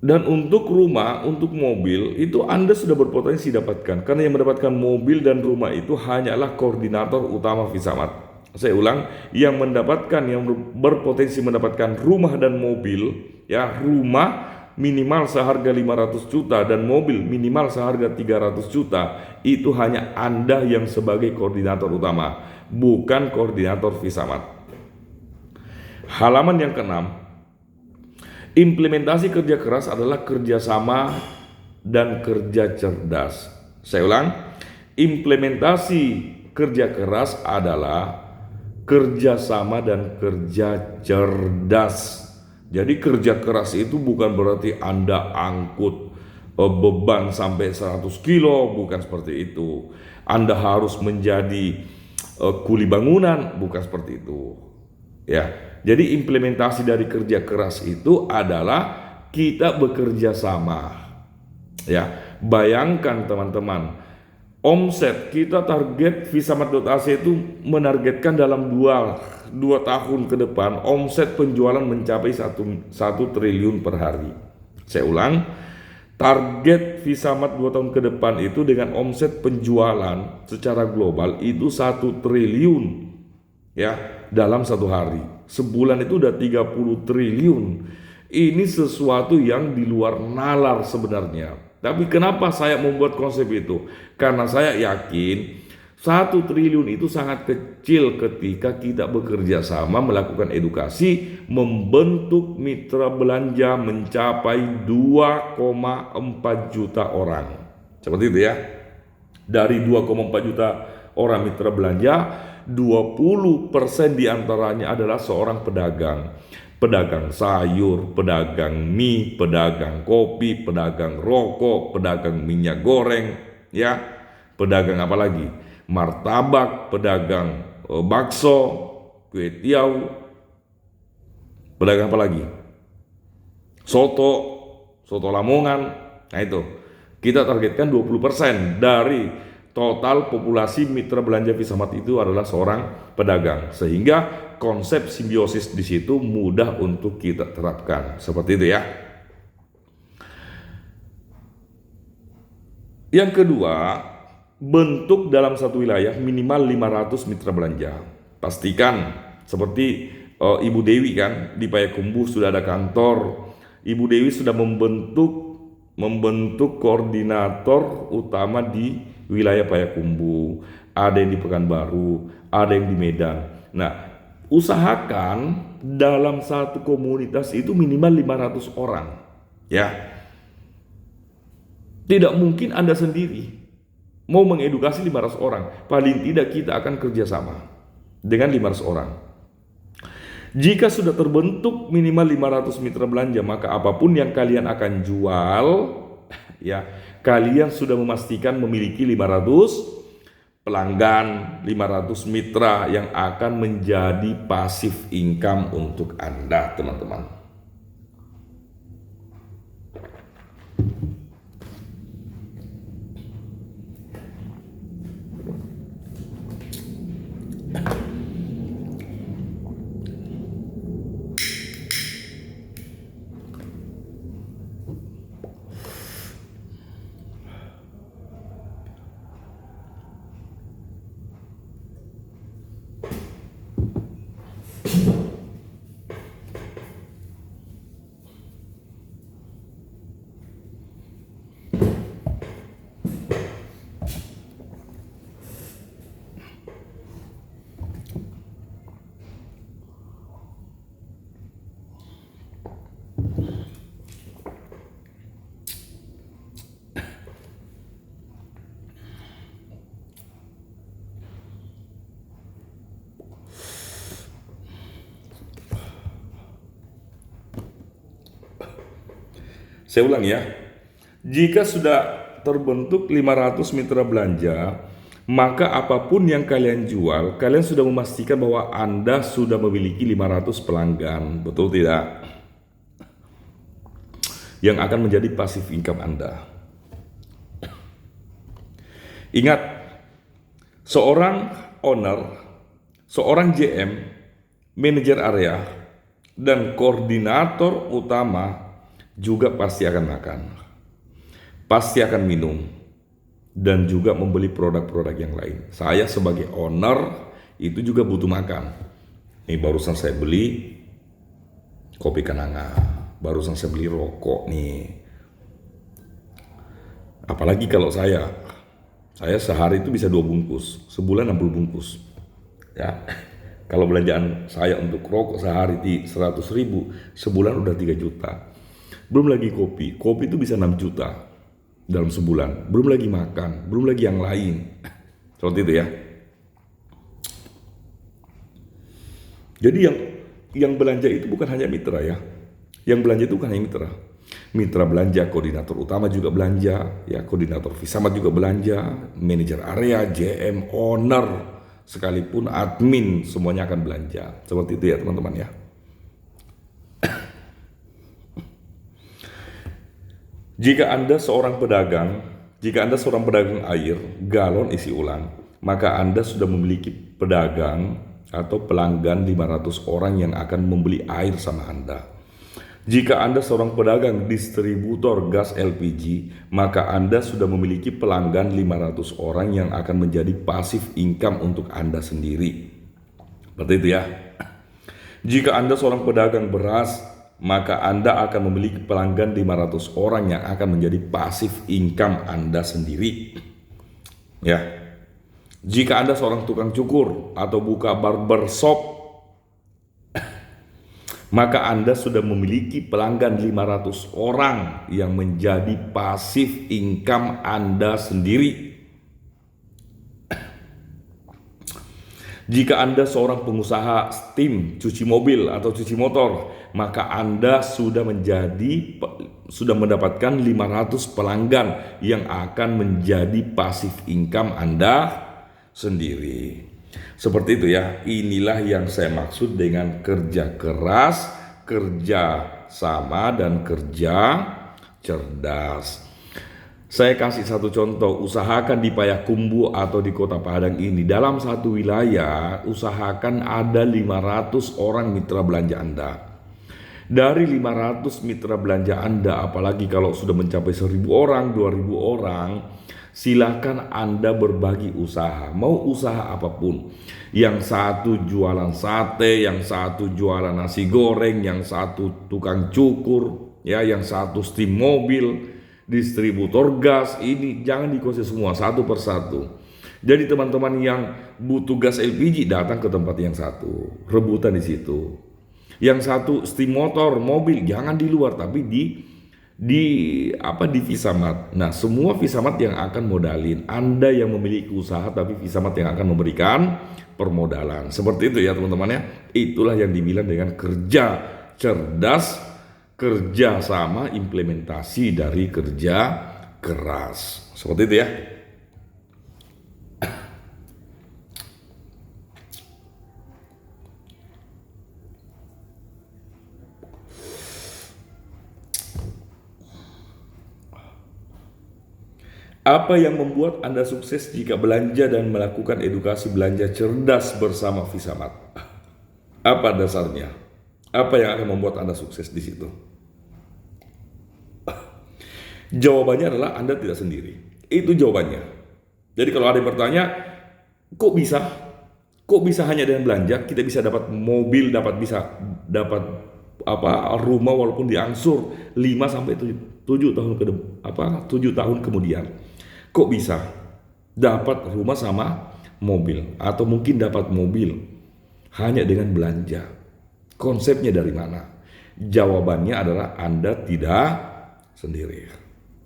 Dan untuk rumah, untuk mobil, itu Anda sudah berpotensi dapatkan. Karena yang mendapatkan mobil dan rumah itu hanyalah koordinator utama Visamat. Saya ulang, yang berpotensi mendapatkan rumah dan mobil, ya, rumah minimal seharga 500 juta dan mobil minimal seharga 300 juta, itu hanya Anda yang sebagai koordinator utama, bukan koordinator Visamat. Halaman yang ke-6, implementasi kerja keras adalah kerjasama dan kerja cerdas. Saya ulang, implementasi kerja keras adalah kerjasama dan kerja cerdas. Jadi kerja keras itu bukan berarti Anda angkut beban sampai 100 kilo, bukan seperti itu. Anda harus menjadi kuli bangunan, bukan seperti itu. Ya, jadi implementasi dari kerja keras itu adalah kita bekerja sama. Ya, bayangkan teman-teman, omset kita target Visamat.ac itu menargetkan dalam 2 tahun ke depan omset penjualan mencapai 1 triliun per hari. Saya ulang, target Visamat 2 tahun ke depan itu dengan omset penjualan secara global itu 1 triliun ya dalam 1 hari. Sebulan itu udah 30 triliun. Ini sesuatu yang di luar nalar sebenarnya. Tapi kenapa saya membuat konsep itu? Karena saya yakin 1 triliun itu sangat kecil ketika kita bekerja sama melakukan edukasi, membentuk mitra belanja mencapai 2,4 juta orang. Seperti itu ya. Dari 2,4 juta orang mitra belanja, 20% diantaranya adalah seorang pedagang. Pedagang sayur, pedagang mie, pedagang kopi, pedagang rokok, pedagang minyak goreng, ya, pedagang apa lagi? Martabak, pedagang bakso, kue tiaw, pedagang apa lagi? Soto Lamongan. Nah itu, kita targetkan 20% dari total populasi mitra belanja Visamat itu adalah seorang pedagang, sehingga konsep simbiosis di situ mudah untuk kita terapkan. Seperti itu ya. Yang kedua, bentuk dalam satu wilayah minimal 500 mitra belanja. Pastikan seperti Ibu Dewi kan di Payakumbuh sudah ada kantor. Ibu Dewi sudah membentuk koordinator utama di wilayah Payakumbuh. Ada yang di Pekanbaru, ada yang di Medan. Nah, usahakan dalam satu komunitas itu minimal 500 orang. Ya. Tidak mungkin Anda sendiri mau mengedukasi 500 orang. Paling tidak kita akan kerjasama dengan 500 orang. Jika sudah terbentuk minimal 500 mitra belanja, maka apapun yang kalian akan jual, ya, kalian sudah memastikan memiliki 500 pelanggan, 500 mitra yang akan menjadi pasif income untuk Anda, teman-teman. Saya ulang ya, jika sudah terbentuk 500 mitra belanja, maka apapun yang kalian jual, kalian sudah memastikan bahwa Anda sudah memiliki 500 pelanggan, betul tidak? Yang akan menjadi passive income Anda. Ingat, seorang owner, seorang JM, manajer area, dan koordinator utama juga pasti akan makan, pasti akan minum, dan juga membeli produk-produk yang lain. Saya sebagai owner itu juga butuh makan. Ini barusan saya beli kopi kenanga, barusan saya beli rokok nih. Apalagi kalau saya sehari itu bisa 2 bungkus, sebulan 60 bungkus. Ya, kalau belanjaan saya untuk rokok sehari di 100.000, sebulan udah 3 juta. Belum lagi kopi itu bisa 6 juta dalam sebulan. Belum lagi makan, belum lagi yang lain. Seperti itu ya. Jadi yang belanja itu bukan hanya mitra ya. Yang belanja itu bukan hanya mitra. Mitra belanja, koordinator utama juga belanja, ya, koordinator Visamat juga belanja, manajer area, JM, owner, sekalipun admin semuanya akan belanja. Seperti itu ya teman-teman ya. Jika Anda seorang pedagang air, galon isi ulang, maka Anda sudah memiliki pedagang atau pelanggan 500 orang yang akan membeli air sama Anda. Jika Anda seorang pedagang distributor gas LPG, maka Anda sudah memiliki pelanggan 500 orang yang akan menjadi passive income untuk Anda sendiri. Seperti itu ya. Jika Anda seorang pedagang beras, maka Anda akan memiliki pelanggan 500 orang yang akan menjadi passive income Anda sendiri. Ya. Jika Anda seorang tukang cukur atau buka barbershop, maka Anda sudah memiliki pelanggan 500 orang yang menjadi passive income Anda sendiri. Jika Anda seorang pengusaha steam, cuci mobil atau cuci motor, maka Anda sudah mendapatkan 500 pelanggan yang akan menjadi passive income Anda sendiri. Seperti itu ya. Inilah yang saya maksud dengan kerja keras, kerja sama, dan kerja cerdas. Saya kasih satu contoh, usahakan di Payakumbuh atau di Kota Padang ini, dalam satu wilayah, usahakan ada 500 orang mitra belanja Anda. Dari 500 mitra belanja Anda, apalagi kalau sudah mencapai 1.000 orang, 2.000 orang, silakan Anda berbagi usaha, mau usaha apapun. Yang satu jualan sate, yang satu jualan nasi goreng, yang satu tukang cukur, ya, yang satu steam mobil, distributor gas. Ini jangan dikuasai semua, satu persatu. Jadi teman-teman yang butuh gas LPG datang ke tempat yang satu, rebutan di situ. Yang satu steam motor, mobil, jangan di luar tapi di Visamat. Nah, semua Visamat yang akan modalin, Anda yang memiliki usaha tapi Visamat yang akan memberikan permodalan. Seperti itu ya teman-teman ya. Itulah yang dibilang dengan kerja cerdas, kerja sama, implementasi dari kerja keras. Seperti itu ya. Apa yang membuat Anda sukses jika belanja dan melakukan edukasi belanja cerdas bersama Visamat? Apa dasarnya? Apa yang akan membuat Anda sukses di situ? Jawabannya adalah Anda tidak sendiri. Itu jawabannya. Jadi kalau ada yang bertanya, kok bisa? Kok bisa hanya dengan belanja kita bisa dapat mobil, dapat rumah walaupun diangsur 5 sampai 7 tahun 7 tahun kemudian. Kok bisa dapat rumah sama mobil, atau mungkin dapat mobil hanya dengan belanja? Konsepnya dari mana? Jawabannya adalah Anda tidak sendiri.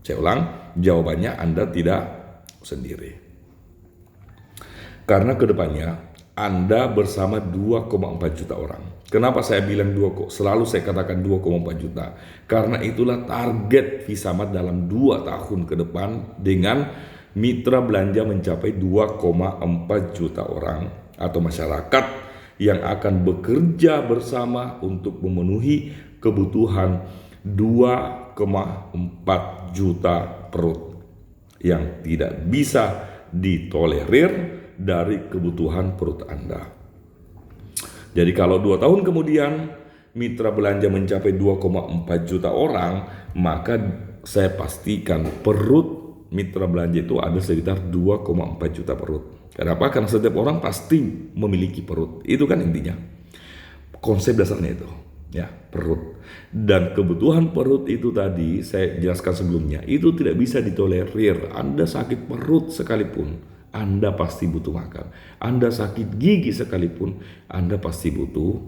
Saya ulang, jawabannya Anda tidak sendiri. Karena kedepannya Anda bersama 2,4 juta orang. Kenapa saya bilang selalu saya katakan 2,4 juta? Karena itulah target Visamat dalam 2 tahun ke depan dengan mitra belanja mencapai 2,4 juta orang atau masyarakat yang akan bekerja bersama untuk memenuhi kebutuhan 2,4 juta perut yang tidak bisa ditolerir dari kebutuhan perut Anda. Jadi kalau 2 tahun kemudian mitra belanja mencapai 2,4 juta orang, maka saya pastikan perut mitra belanja itu ada sekitar 2,4 juta perut. Kenapa? Karena setiap orang pasti memiliki perut. Itu kan intinya. Konsep dasarnya itu, ya, perut. Dan kebutuhan perut itu tadi saya jelaskan sebelumnya, itu tidak bisa ditolerir. Anda sakit perut sekalipun, Anda pasti butuh makan. Anda sakit gigi sekalipun, Anda pasti butuh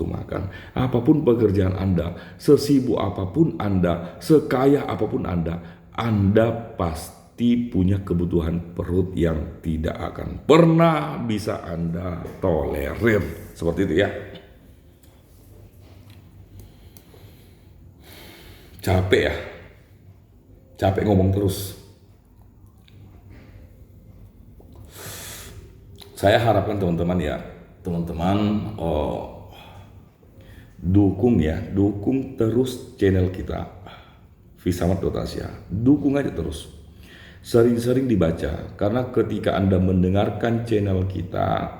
makan. Apapun pekerjaan Anda, sesibuk apapun Anda, sekaya apapun Anda pasti punya kebutuhan perut yang tidak akan pernah bisa Anda tolerir. Seperti itu ya. Capek ya? Capek ngomong terus. Saya harapkan teman-teman dukung terus channel kita Visamat.Asia. Dukung aja terus. Sering-sering dibaca, karena ketika Anda mendengarkan channel kita,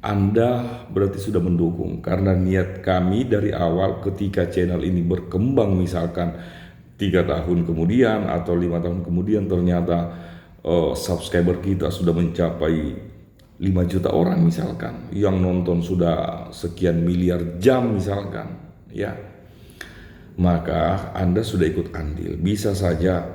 Anda berarti sudah mendukung. Karena niat kami dari awal ketika channel ini berkembang, misalkan 3 tahun kemudian atau 5 tahun kemudian ternyata subscriber kita sudah mencapai 5 juta orang misalkan, yang nonton sudah sekian miliar jam misalkan, ya, maka Anda sudah ikut andil. Bisa saja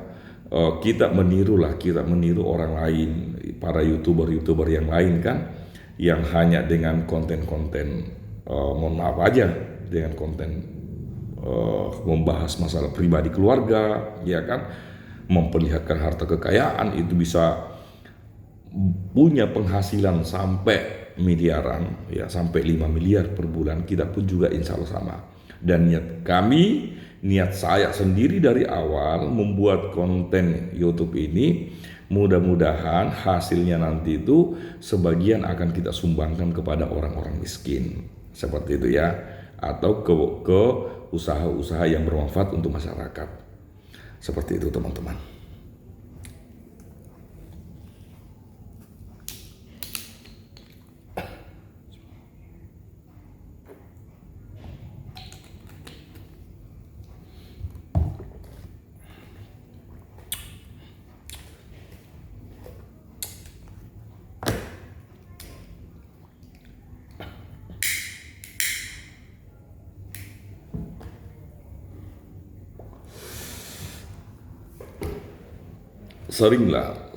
kita meniru orang lain, para youtuber yang lain kan, yang hanya dengan konten-konten mohon maaf aja, dengan konten membahas masalah pribadi keluarga, ya kan, memperlihatkan harta kekayaan, itu bisa punya penghasilan sampai miliaran, ya sampai 5 miliar per bulan, kita pun juga insya Allah sama. Dan niat saya sendiri dari awal membuat konten YouTube ini, mudah-mudahan hasilnya nanti itu sebagian akan kita sumbangkan kepada orang-orang miskin, seperti itu ya, atau ke usaha-usaha yang bermanfaat untuk masyarakat, seperti itu teman-teman.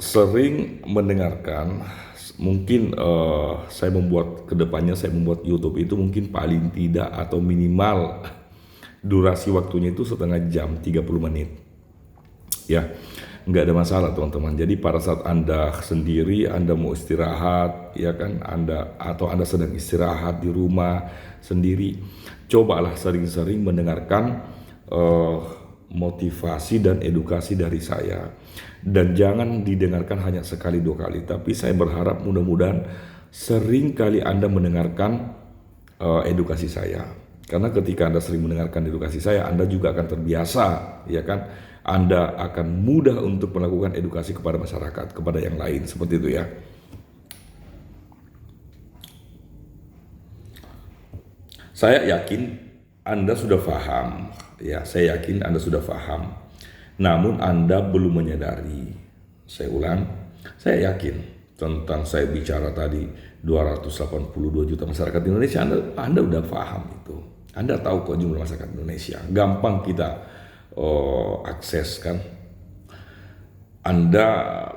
Sering mendengarkan, mungkin kedepannya saya membuat YouTube itu mungkin paling tidak atau minimal durasi waktunya itu setengah jam, 30 menit ya, nggak ada masalah teman-teman. Jadi pada saat Anda sendiri, Anda mau istirahat ya kan, Anda sedang istirahat di rumah sendiri, cobalah sering-sering mendengarkan motivasi dan edukasi dari saya. Dan jangan didengarkan hanya sekali 2 kali, tapi saya berharap mudah-mudahan sering kali Anda mendengarkan edukasi saya. Karena ketika Anda sering mendengarkan edukasi saya, Anda juga akan terbiasa, ya kan? Anda akan mudah untuk melakukan edukasi kepada masyarakat, kepada yang lain, seperti itu ya. Saya yakin Anda sudah paham, ya. Saya yakin Anda sudah paham. Namun Anda belum menyadari. Saya ulang, saya yakin tentang saya bicara tadi 282 juta masyarakat Indonesia, Anda udah paham itu. Anda tahu kok jumlah masyarakat Indonesia. Gampang kita akses kan. Anda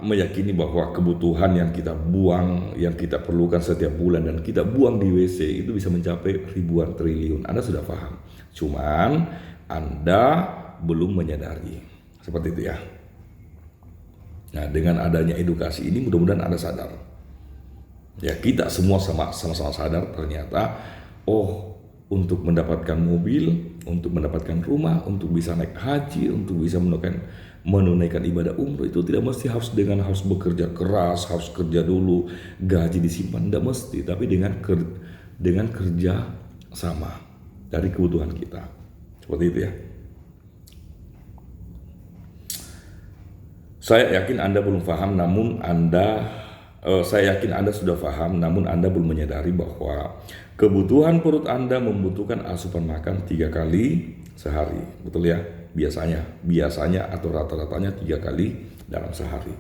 meyakini bahwa kebutuhan yang kita buang, yang kita perlukan setiap bulan dan kita buang di WC itu bisa mencapai ribuan triliun. Anda sudah paham. Cuman Anda belum menyadari. Seperti itu ya. Nah, dengan adanya edukasi ini mudah-mudahan Anda sadar. Ya, kita semua sama-sama sadar ternyata, untuk mendapatkan mobil, untuk mendapatkan rumah, untuk bisa naik haji, untuk bisa menunaikan ibadah umroh itu tidak mesti harus bekerja keras, harus kerja dulu, gaji disimpan, tidak mesti, tapi dengan kerja sama dari kebutuhan kita. Seperti itu ya. Saya yakin Anda belum paham, saya yakin Anda sudah paham, namun Anda belum menyadari bahwa kebutuhan perut Anda membutuhkan asupan makan 3 kali sehari. Betul ya? Biasanya atau rata-ratanya 3 kali dalam sehari.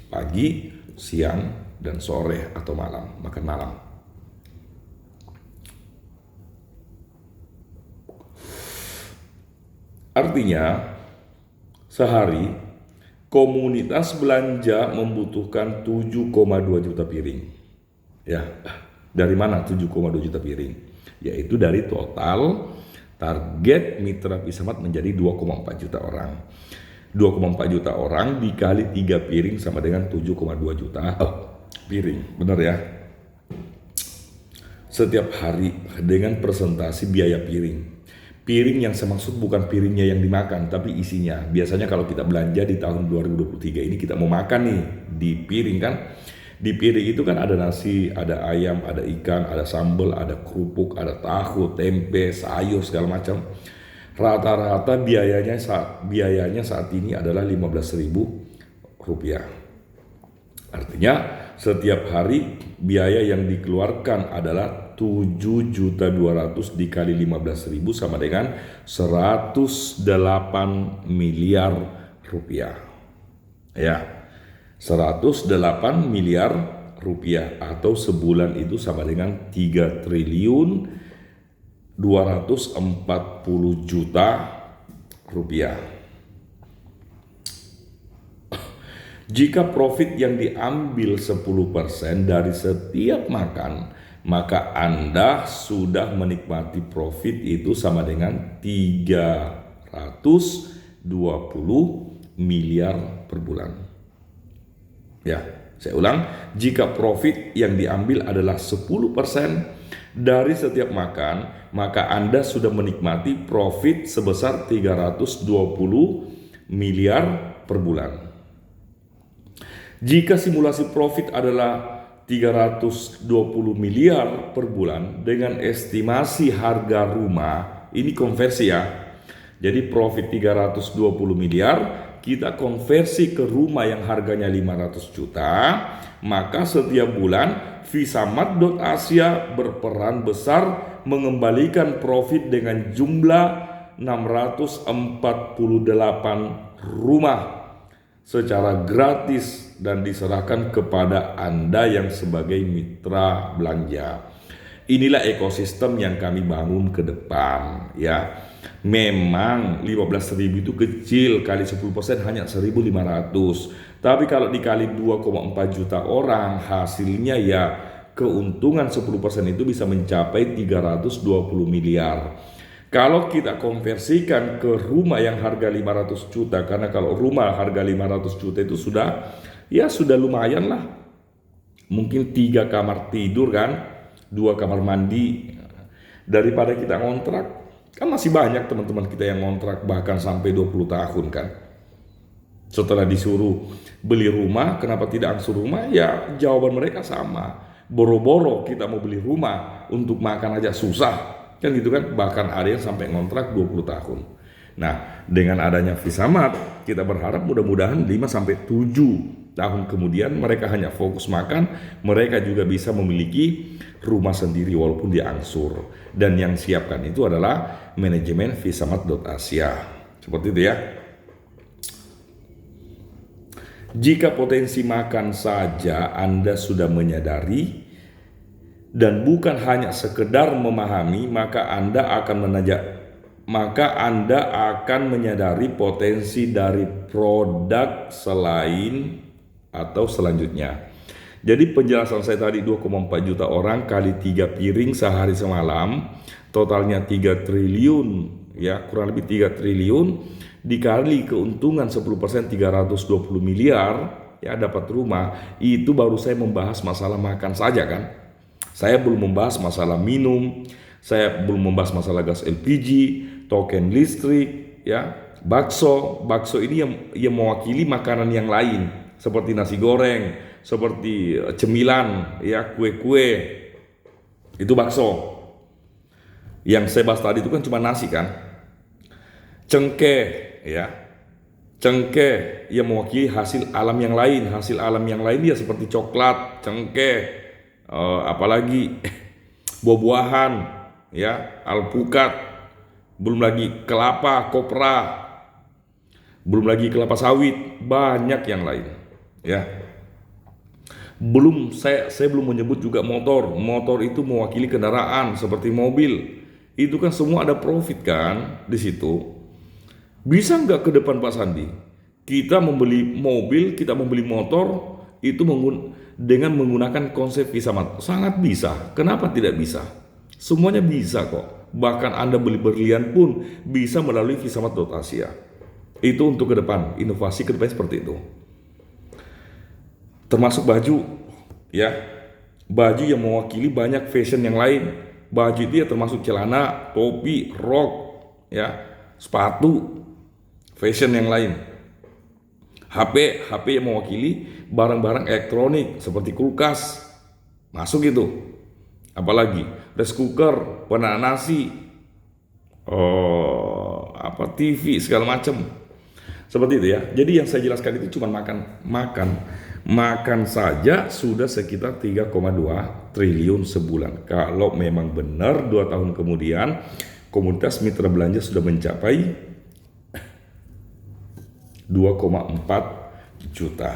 Pagi, siang, dan sore atau malam, makan malam. Artinya, sehari komunitas belanja membutuhkan 7,2 juta piring. Ya, dari mana 7,2 juta piring? Yaitu dari total target Mitra Pisamat menjadi 2,4 juta orang. 2,4 juta orang dikali 3 piring sama dengan 7,2 juta piring. Benar ya? Setiap hari dengan presentasi biaya piring. Piring yang saya maksud bukan piringnya yang dimakan, tapi isinya. Biasanya kalau kita belanja di tahun 2023 ini kita mau makan nih di piring kan. Di piring itu kan ada nasi, ada ayam, ada ikan, ada sambal, ada kerupuk, ada tahu, tempe, sayur segala macam. Rata-rata biayanya saat ini adalah Rp15.000. Artinya setiap hari biaya yang dikeluarkan adalah 7.200.000 dikali 15.000 sama dengan 108 miliar rupiah. Ya, 108 miliar rupiah atau sebulan itu sama dengan 3 triliun 240 juta rupiah. Jika profit yang diambil 10% dari setiap makan, maka Anda sudah menikmati profit itu sama dengan 320 miliar per bulan. Ya, Saya ulang, jika profit yang diambil adalah 10% dari setiap makan, maka Anda sudah menikmati profit sebesar 320 miliar per bulan. Jika simulasi profit adalah 320 miliar per bulan dengan estimasi harga rumah, ini konversi ya. Jadi profit 320 miliar, kita konversi ke rumah yang harganya 500 juta, maka setiap bulan Visamat.Asia berperan besar mengembalikan profit dengan jumlah 648 rumah secara gratis dan diserahkan kepada Anda yang sebagai mitra belanja. Inilah ekosistem yang kami bangun ke depan ya. Memang 15.000 itu kecil, kali 10% hanya 1.500. Tapi kalau dikali 2,4 juta orang, hasilnya ya keuntungan 10% itu bisa mencapai 320 miliar. Kalau kita konversikan ke rumah yang harga 500 juta, karena kalau rumah harga 500 juta itu sudah lumayan lah. Mungkin 3 kamar tidur kan, 2 kamar mandi. Daripada kita ngontrak, kan masih banyak teman-teman kita yang ngontrak bahkan sampai 20 tahun kan. Setelah disuruh beli rumah, kenapa tidak angsur rumah? Ya jawaban mereka sama. Boro-boro kita mau beli rumah, untuk makan aja susah. Kan gitu kan, bahkan ada yang sampai ngontrak 20 tahun. Nah, dengan adanya Visamat, kita berharap mudah-mudahan 5-7 tahun kemudian mereka hanya fokus makan, mereka juga bisa memiliki rumah sendiri walaupun diangsur. Dan yang siapkan itu adalah manajemen Visamat.Asia. Seperti itu ya. Jika potensi makan saja Anda sudah menyadari dan bukan hanya sekedar memahami, maka Anda akan menyadari potensi dari produk selain atau selanjutnya. Jadi penjelasan saya tadi 2,4 juta orang kali 3 piring sehari semalam, totalnya 3 triliun ya, kurang lebih 3 triliun dikali keuntungan 10% 320 miliar ya, dapat rumah. Itu baru saya membahas masalah makan saja kan. Saya belum membahas masalah minum, saya belum membahas masalah gas LPG, token listrik, ya, bakso. Bakso ini yang mewakili makanan yang lain, seperti nasi goreng, seperti cemilan, ya, kue-kue. Itu bakso. Yang saya bahas tadi itu kan cuma nasi kan. Cengkeh, ya. Cengkeh yang mewakili hasil alam yang lain. Hasil alam yang lain dia seperti coklat, cengkeh. Apalagi buah-buahan ya, alpukat, belum lagi kelapa, kopra, belum lagi kelapa sawit, banyak yang lain ya. Saya belum menyebut juga motor itu mewakili kendaraan seperti mobil, itu kan semua ada profit kan di situ. Bisa nggak ke depan Pak Sandi kita membeli mobil, kita membeli motor itu dengan menggunakan konsep Visamat? Sangat bisa. Kenapa tidak bisa? Semuanya bisa kok. Bahkan Anda beli berlian pun bisa melalui Visamat.Asia. Itu untuk ke depan, inovasi ke depan seperti itu. Termasuk baju, ya. Baju yang mewakili banyak fashion yang lain. Baju itu ya termasuk celana, topi, rok, ya, sepatu, fashion yang lain. HP yang mewakili barang-barang elektronik seperti kulkas, masuk itu. Apalagi rice cooker, penanak nasi, TV segala macam. Seperti itu ya. Jadi yang saya jelaskan itu cuma makan saja sudah sekitar 3,2 triliun sebulan. Kalau memang benar 2 tahun kemudian komunitas mitra belanja sudah mencapai 2,4 juta.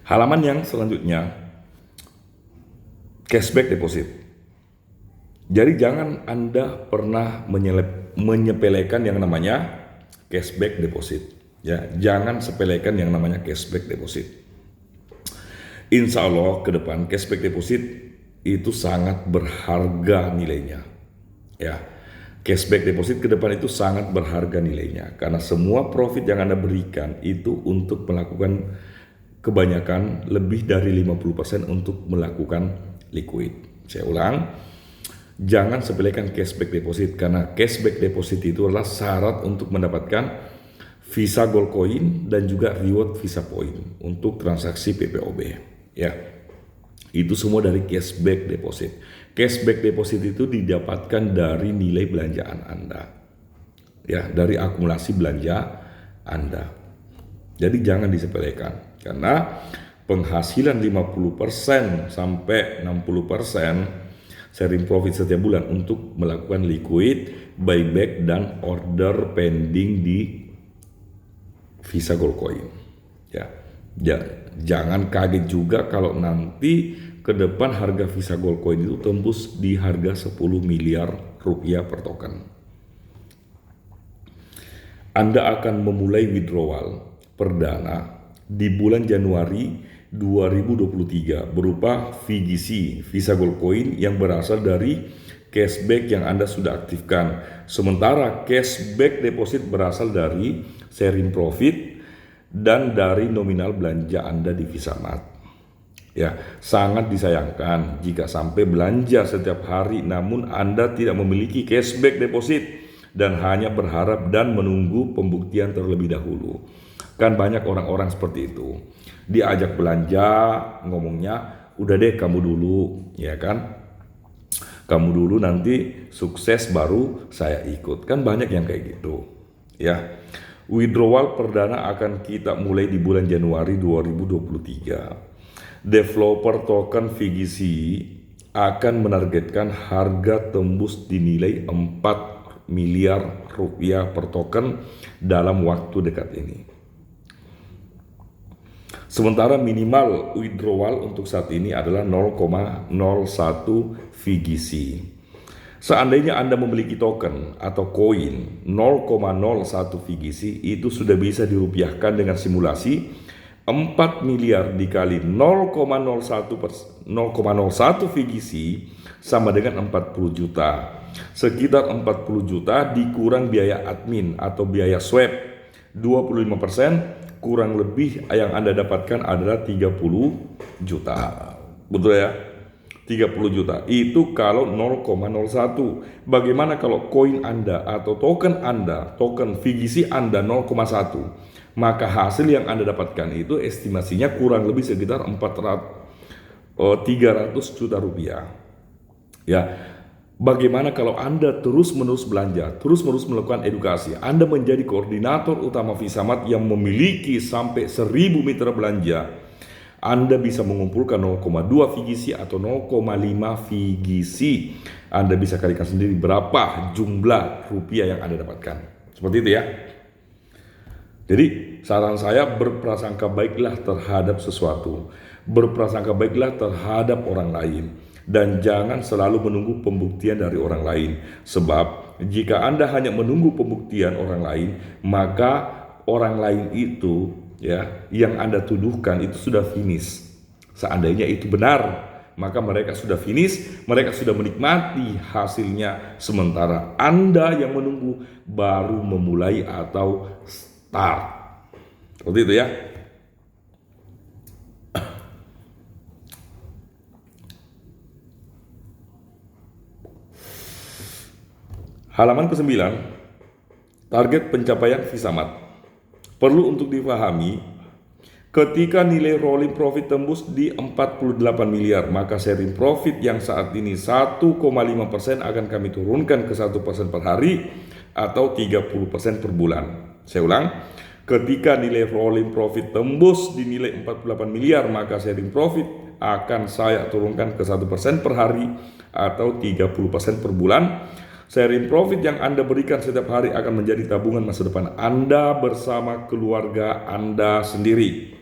Halaman yang selanjutnya, cashback deposit. Jadi jangan Anda pernah menyepelekan yang namanya cashback deposit. Ya, jangan sepelekan yang namanya cashback deposit. Insya Allah ke depan cashback deposit itu sangat berharga nilainya. Ya, cashback deposit ke depan itu sangat berharga nilainya karena semua profit yang Anda berikan itu untuk melakukan kebanyakan lebih dari 50% untuk melakukan liquid. Saya ulang, jangan sepelekan cashback deposit karena cashback deposit itu adalah syarat untuk mendapatkan Visa Gold Coin dan juga reward Visa Point untuk transaksi PPOB. Ya, itu semua dari cashback deposit. Cashback deposit itu didapatkan dari nilai belanjaan Anda. Ya, dari akumulasi belanja Anda. Jadi jangan disepelekan karena penghasilan 50% sampai 60% sharing profit setiap bulan untuk melakukan liquid, buyback dan order pending di Visa Gold Coin. Ya, jangan kaget juga kalau nanti ke depan harga Visa Gold Coin itu tembus di harga 10 miliar rupiah per token. Anda akan memulai withdrawal perdana di bulan Januari 2023 berupa VGC, Visa Gold Coin yang berasal dari cashback yang Anda sudah aktifkan. Sementara cashback deposit berasal dari sharing profit dan dari nominal belanja Anda di VisaMart. Ya, sangat disayangkan jika sampai belanja setiap hari namun Anda tidak memiliki cashback deposit dan hanya berharap dan menunggu pembuktian terlebih dahulu. Kan banyak orang-orang seperti itu. Diajak belanja, ngomongnya, udah deh kamu dulu, ya kan? Kamu dulu nanti sukses baru saya ikut. Kan banyak yang kayak gitu. Ya. Withdrawal perdana akan kita mulai di bulan Januari 2023. Developer token VGC akan menargetkan harga tembus dinilai 4 miliar rupiah per token dalam waktu dekat ini. Sementara minimal withdrawal untuk saat ini adalah 0,01 VGC. Seandainya Anda memiliki token atau koin 0,01 VGC itu sudah bisa dirupiahkan dengan simulasi 4 miliar dikali 0,01 VGC sama dengan 40 juta. Sekitar 40 juta dikurang biaya admin atau biaya swap 25%, kurang lebih yang Anda dapatkan adalah 30 juta. Betul ya? 30 juta itu kalau 0,01. Bagaimana kalau koin Anda atau token Anda, token VGC Anda 0,1? Maka hasil yang Anda dapatkan itu estimasinya kurang lebih sekitar 300 juta rupiah. Ya. Bagaimana kalau Anda terus-menerus belanja, terus-menerus melakukan edukasi, Anda menjadi koordinator utama VisaMart yang memiliki sampai 1000 mitra belanja, Anda bisa mengumpulkan 0,2 VGC atau 0,5 VGC. Anda bisa kalikan sendiri berapa jumlah rupiah yang Anda dapatkan. Seperti itu ya. Jadi saran saya, berprasangka baiklah terhadap sesuatu. Berprasangka baiklah terhadap orang lain. Dan jangan selalu menunggu pembuktian dari orang lain. Sebab jika Anda hanya menunggu pembuktian orang lain, maka orang lain itu ya yang Anda tuduhkan itu sudah finish. Seandainya itu benar, maka mereka sudah finish, mereka sudah menikmati hasilnya, sementara Anda yang menunggu baru memulai atau start. Seperti itu ya. Halaman ke-9, target pencapaian VisaMart. Perlu untuk dipahami, ketika nilai rolling profit tembus di 48 miliar, maka sharing profit yang saat ini 1,5% akan kami turunkan ke 1% per hari atau 30% per bulan. Saya ulang, ketika nilai rolling profit tembus di nilai 48 miliar, maka sharing profit akan saya turunkan ke 1% per hari atau 30% per bulan. Sharing profit yang Anda berikan setiap hari akan menjadi tabungan masa depan Anda bersama keluarga Anda sendiri.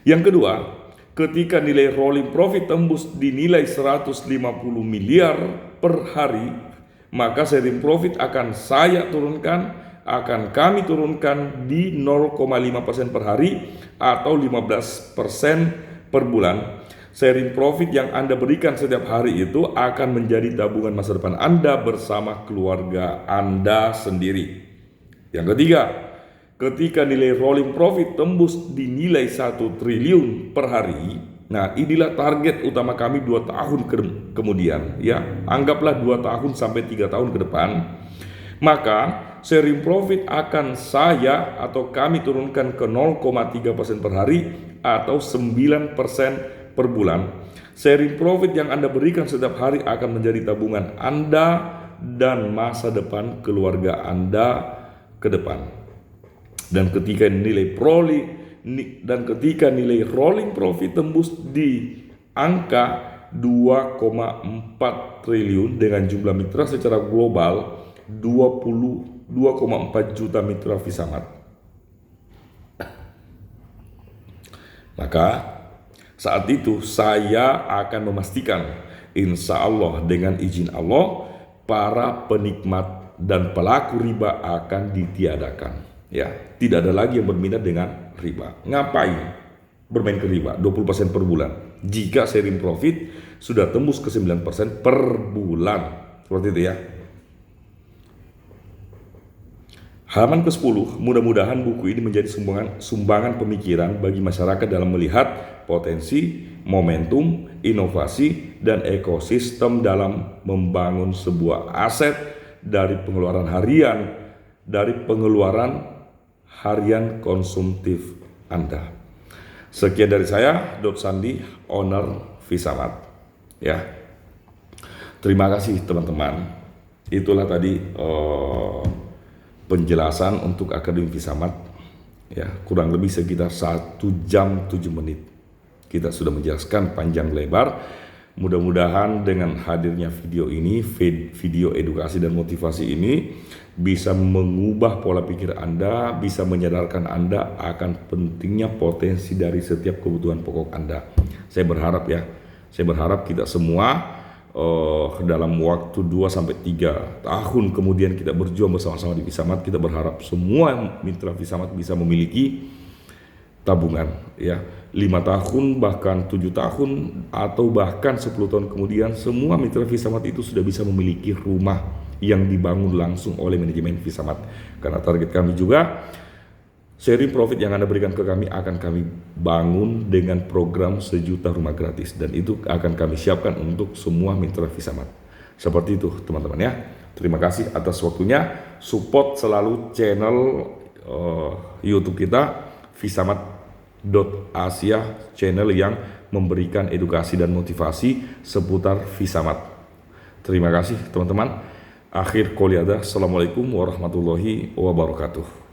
Yang kedua, ketika nilai rolling profit tembus di nilai 150 miliar per hari, maka sharing profit akan kami turunkan di 0,5% per hari atau 15% per bulan. Sharing profit yang Anda berikan setiap hari itu akan menjadi tabungan masa depan Anda bersama keluarga Anda sendiri. Yang ketiga, ketika nilai rolling profit tembus di nilai 1 triliun per hari, nah inilah target utama kami 2 tahun kemudian, ya. Anggaplah 2 tahun sampai 3 tahun ke depan. Maka sharing profit akan kami turunkan ke 0,3% per hari atau 9% per bulan. Sharing profit yang Anda berikan setiap hari akan menjadi tabungan Anda dan masa depan keluarga Anda ke depan. Dan ketika nilai rolling profit tembus di angka 2,4 triliun dengan jumlah mitra secara global 22,4 juta mitra Visamat, maka saat itu saya akan memastikan, insya Allah dengan izin Allah, para penikmat dan pelaku riba akan ditiadakan. Ya, tidak ada lagi yang berminat dengan riba. Ngapain bermain ke riba 20% per bulan jika sharing profit sudah tembus ke 9% per bulan? Seperti itu ya. Halaman ke-10, mudah-mudahan buku ini menjadi sumbangan pemikiran bagi masyarakat dalam melihat potensi, momentum, inovasi, dan ekosistem dalam membangun sebuah aset dari pengeluaran harian konsumtif Anda. Sekian dari saya, Dr. Sandi, owner Visamat. Ya, terima kasih teman-teman. Itulah tadi penjelasan untuk Akademi Visamat, ya, kurang lebih sekitar 1 jam 7 menit kita sudah menjelaskan panjang lebar. Mudah-mudahan dengan hadirnya video ini, video edukasi dan motivasi ini bisa mengubah pola pikir Anda, bisa menyadarkan Anda akan pentingnya potensi dari setiap kebutuhan pokok Anda. Saya berharap kita semua dalam waktu 2-3 tahun kemudian kita berjuang bersama-sama di Visamat, kita berharap semua mitra Visamat bisa memiliki tabungan, ya, 5 tahun bahkan 7 tahun atau bahkan 10 tahun kemudian semua mitra Visamat itu sudah bisa memiliki rumah yang dibangun langsung oleh manajemen Visamat. Karena target kami juga sharing profit yang Anda berikan ke kami akan kami bangun dengan program 1 juta rumah gratis, dan itu akan kami siapkan untuk semua mitra Visamat. Seperti itu teman-teman ya. Terima kasih atas waktunya. Support selalu channel YouTube kita Visamat.Asia, channel yang memberikan edukasi dan motivasi seputar Visamat. Terima kasih teman-teman. Akhir qouli hadza. Assalamualaikum warahmatullahi wabarakatuh.